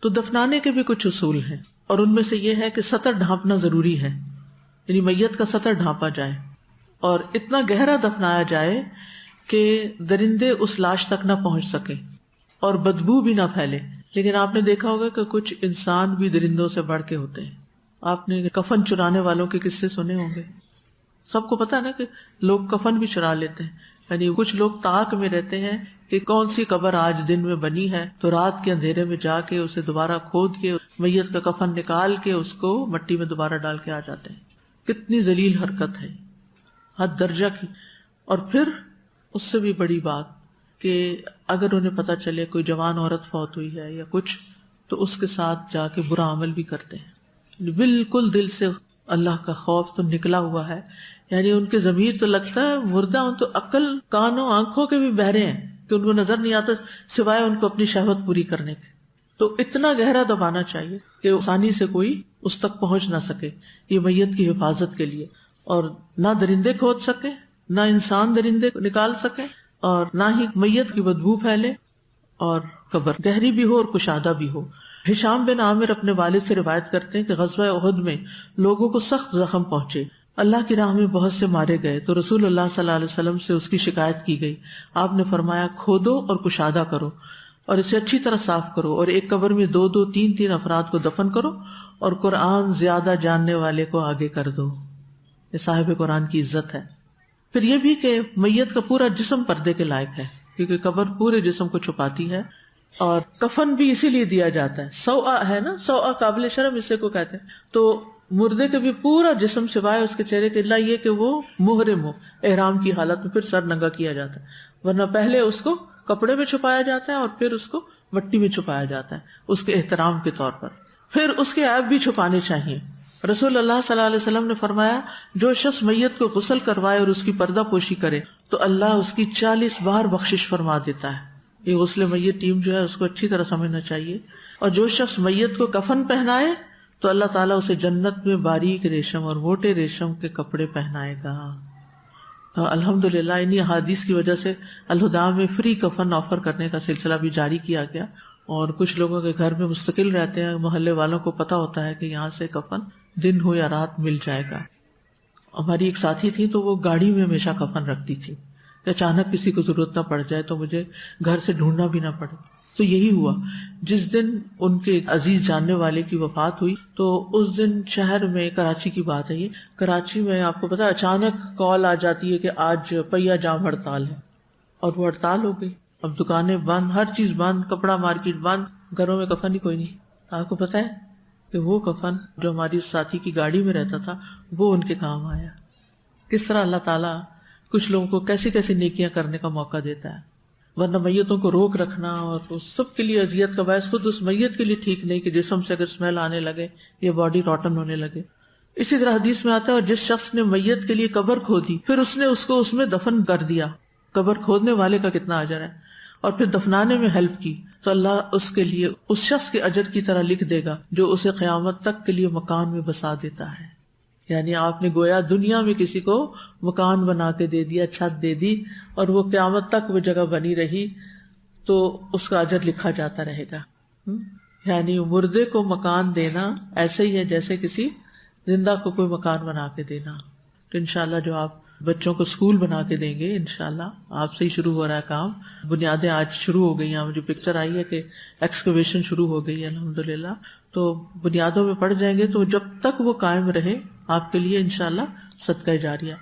تو دفنانے کے بھی کچھ اصول ہیں، اور ان میں سے یہ ہے کہ سطر ڈھانپنا ضروری ہے، یعنی میت کا سطر ڈھانپا جائے اور اتنا گہرا دفنایا جائے کہ درندے اس لاش تک نہ پہنچ سکے اور بدبو بھی نہ پھیلے. لیکن آپ نے دیکھا ہوگا کہ کچھ انسان بھی درندوں سے بڑھ کے ہوتے ہیں. آپ نے کفن چرانے والوں کے قصے سنے ہوں گے، سب کو پتا ہے نا کہ لوگ کفن بھی چرا لیتے ہیں. یعنی کچھ لوگ طاق میں رہتے ہیں کہ کون سی قبر آج دن میں بنی ہے، تو رات کے اندھیرے میں جا کے اسے دوبارہ کھود کے میت کا کفن نکال کے اس کو مٹی میں دوبارہ ڈال کے آ جاتے ہیں. کتنی ذلیل حرکت ہے، حد درجہ کی. اور پھر اس سے بھی بڑی بات کہ اگر انہیں پتا چلے کوئی جوان عورت فوت ہوئی ہے یا کچھ، تو اس کے ساتھ جا کے برا عمل بھی کرتے ہیں. بالکل دل سے اللہ کا خوف تو نکلا ہوا ہے. یعنی ان کے ضمیر تو لگتا ہے مردہ، ان تو عقل کانوں آنکھوں کے بھی بہرے ہیں کہ ان کو نظر نہیں آتا سوائے ان کو اپنی شہوت پوری کرنے کے. تو اتنا گہرا دبانا چاہیے کہ آسانی سے کوئی اس تک پہنچ نہ سکے، یہ میت کی حفاظت کے لیے. اور نہ درندے کھود سکے، نہ انسان درندے نکال سکے، اور نہ ہی میت کی بدبو پھیلے، اور قبر گہری بھی ہو اور کشادہ بھی ہو. ہشام بن عامر اپنے والد سے روایت کرتے ہیں کہ غزوہ احد میں لوگوں کو سخت زخم پہنچے، اللہ کی راہ میں بہت سے مارے گئے، تو رسول اللہ صلی اللہ علیہ وسلم سے اس کی شکایت کی گئی. آپ نے فرمایا کھودو اور کشادہ کرو اور اسے اچھی طرح صاف کرو، اور ایک قبر میں 2 3 افراد کو دفن کرو، اور قرآن زیادہ جاننے والے کو آگے کر دو. یہ صاحب قرآن کی عزت ہے. پھر یہ بھی کہ میت کا پورا جسم پردے کے لائق ہے، کیونکہ قبر پورے جسم کو چھپاتی ہے. اور کفن بھی اسی لیے دیا جاتا ہے، سوآ ہے نا، سوآ قابل شرم اسے کو کہتے ہیں. تو مردے کے بھی پورا جسم سوائے اس کے چہرے کے، اللہ یہ کہ وہ محرم ہو، احرام کی حالت میں، پھر سر ننگا کیا جاتا ہے. ورنہ پہلے اس کو کپڑے میں چھپایا جاتا ہے اور پھر اس کو مٹی میں چھپایا جاتا ہے اس کے احترام کے طور پر. پھر اس کے عیب بھی چھپانے چاہیے. رسول اللہ صلی اللہ علیہ وسلم نے فرمایا جو شخص میت کو غسل کروائے اور اس کی پردہ پوشی کرے تو اللہ اس کی 40 بار بخشش فرما دیتا ہے. یہ غسل میت ٹیم جو ہے اس کو اچھی طرح سمجھنا چاہیے. اور جو شخص میت کو کفن پہنائے تو اللہ تعالیٰ اسے جنت میں باریک ریشم اور موٹے ریشم کے کپڑے پہنائے گا. الحمدللہ انہی احادیث کی وجہ سے الہدیٰ میں فری کفن آفر کرنے کا سلسلہ بھی جاری کیا گیا، اور کچھ لوگوں کے گھر میں مستقل رہتے ہیں، محلے والوں کو پتہ ہوتا ہے کہ یہاں سے کفن دن ہو یا رات مل جائے گا. ہماری ایک ساتھی تھی تو وہ گاڑی میں ہمیشہ کفن رکھتی تھی کہ اچانک کسی کو ضرورت نہ پڑ جائے تو مجھے گھر سے ڈھونڈنا بھی نہ پڑے. تو یہی ہوا جس دن ان کے عزیز جاننے والے کی وفات ہوئی تو اس دن شہر میں، کراچی کی بات ہے یہ، کراچی میں آپ کو پتا اچانک کال آ جاتی ہے کہ آج پہیا جام ہڑتال ہے، اور وہ ہڑتال ہو گئی. اب دکانیں بند، ہر چیز بند، کپڑا مارکیٹ بند، گھروں میں کفن ہی کوئی نہیں. آپ کو پتا ہے کہ وہ کفن جو ہماری ساتھی کی گاڑی میں رہتا تھا وہ ان کے کام آیا. کس طرح اللہ تعالیٰ کچھ لوگوں کو کیسی کیسی نیکیاں کرنے کا موقع دیتا ہے. ورنہ میتوں کو روک رکھنا اور اس سب کے لیے اذیت کا باعث خود اس میت کے لیے ٹھیک نہیں کہ جسم سے اگر اسمیل آنے لگے یا باڈی روٹن ہونے لگے. اسی طرح حدیث میں آتا ہے، اور جس شخص نے میت کے لیے قبر کھودی پھر اس نے اس کو اس میں دفن کر دیا، قبر کھودنے والے کا کتنا اجر ہے، اور پھر دفنانے میں ہیلپ کی، تو اللہ اس کے لیے اس شخص کے اجر کی طرح لکھ دے گا جو اسے قیامت تک کے لیے مکان میں بسا دیتا ہے. یعنی آپ نے گویا دنیا میں کسی کو مکان بنا کے دے دیا، چھت دے دی، اور وہ قیامت تک وہ جگہ بنی رہی تو اس کا اجر لکھا جاتا رہے گا. یعنی مردے کو مکان دینا ایسے ہی ہے جیسے کسی زندہ کو کوئی مکان بنا کے دینا. تو انشاءاللہ جو آپ بچوں کو اسکول بنا کے دیں گے، انشاءاللہ آپ سے ہی شروع ہو رہا ہے کام. بنیادیں آج شروع ہو گئی ہیں، مجھے پکچر آئی ہے کہ ایکسکیویشن شروع ہو گئی ہے الحمدللہ. تو بنیادوں میں پڑ جائیں گے تو جب تک وہ قائم رہے آپ کے لیے انشاءاللہ صدقہ جاریہ.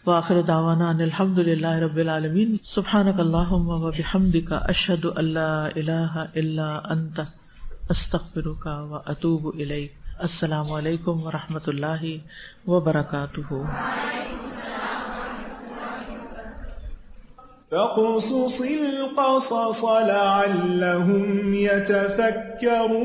وآخر دعوانا ان الحمدللہ رب العالمین. سبحانک اللہم وبحمدک، اشہد ان لا الہ الا انت، استغفرک واتوب الیک. السلام علیکم ورحمۃ اللہ وبرکاتہ. فاقصص القصص لعلهم يتفكرون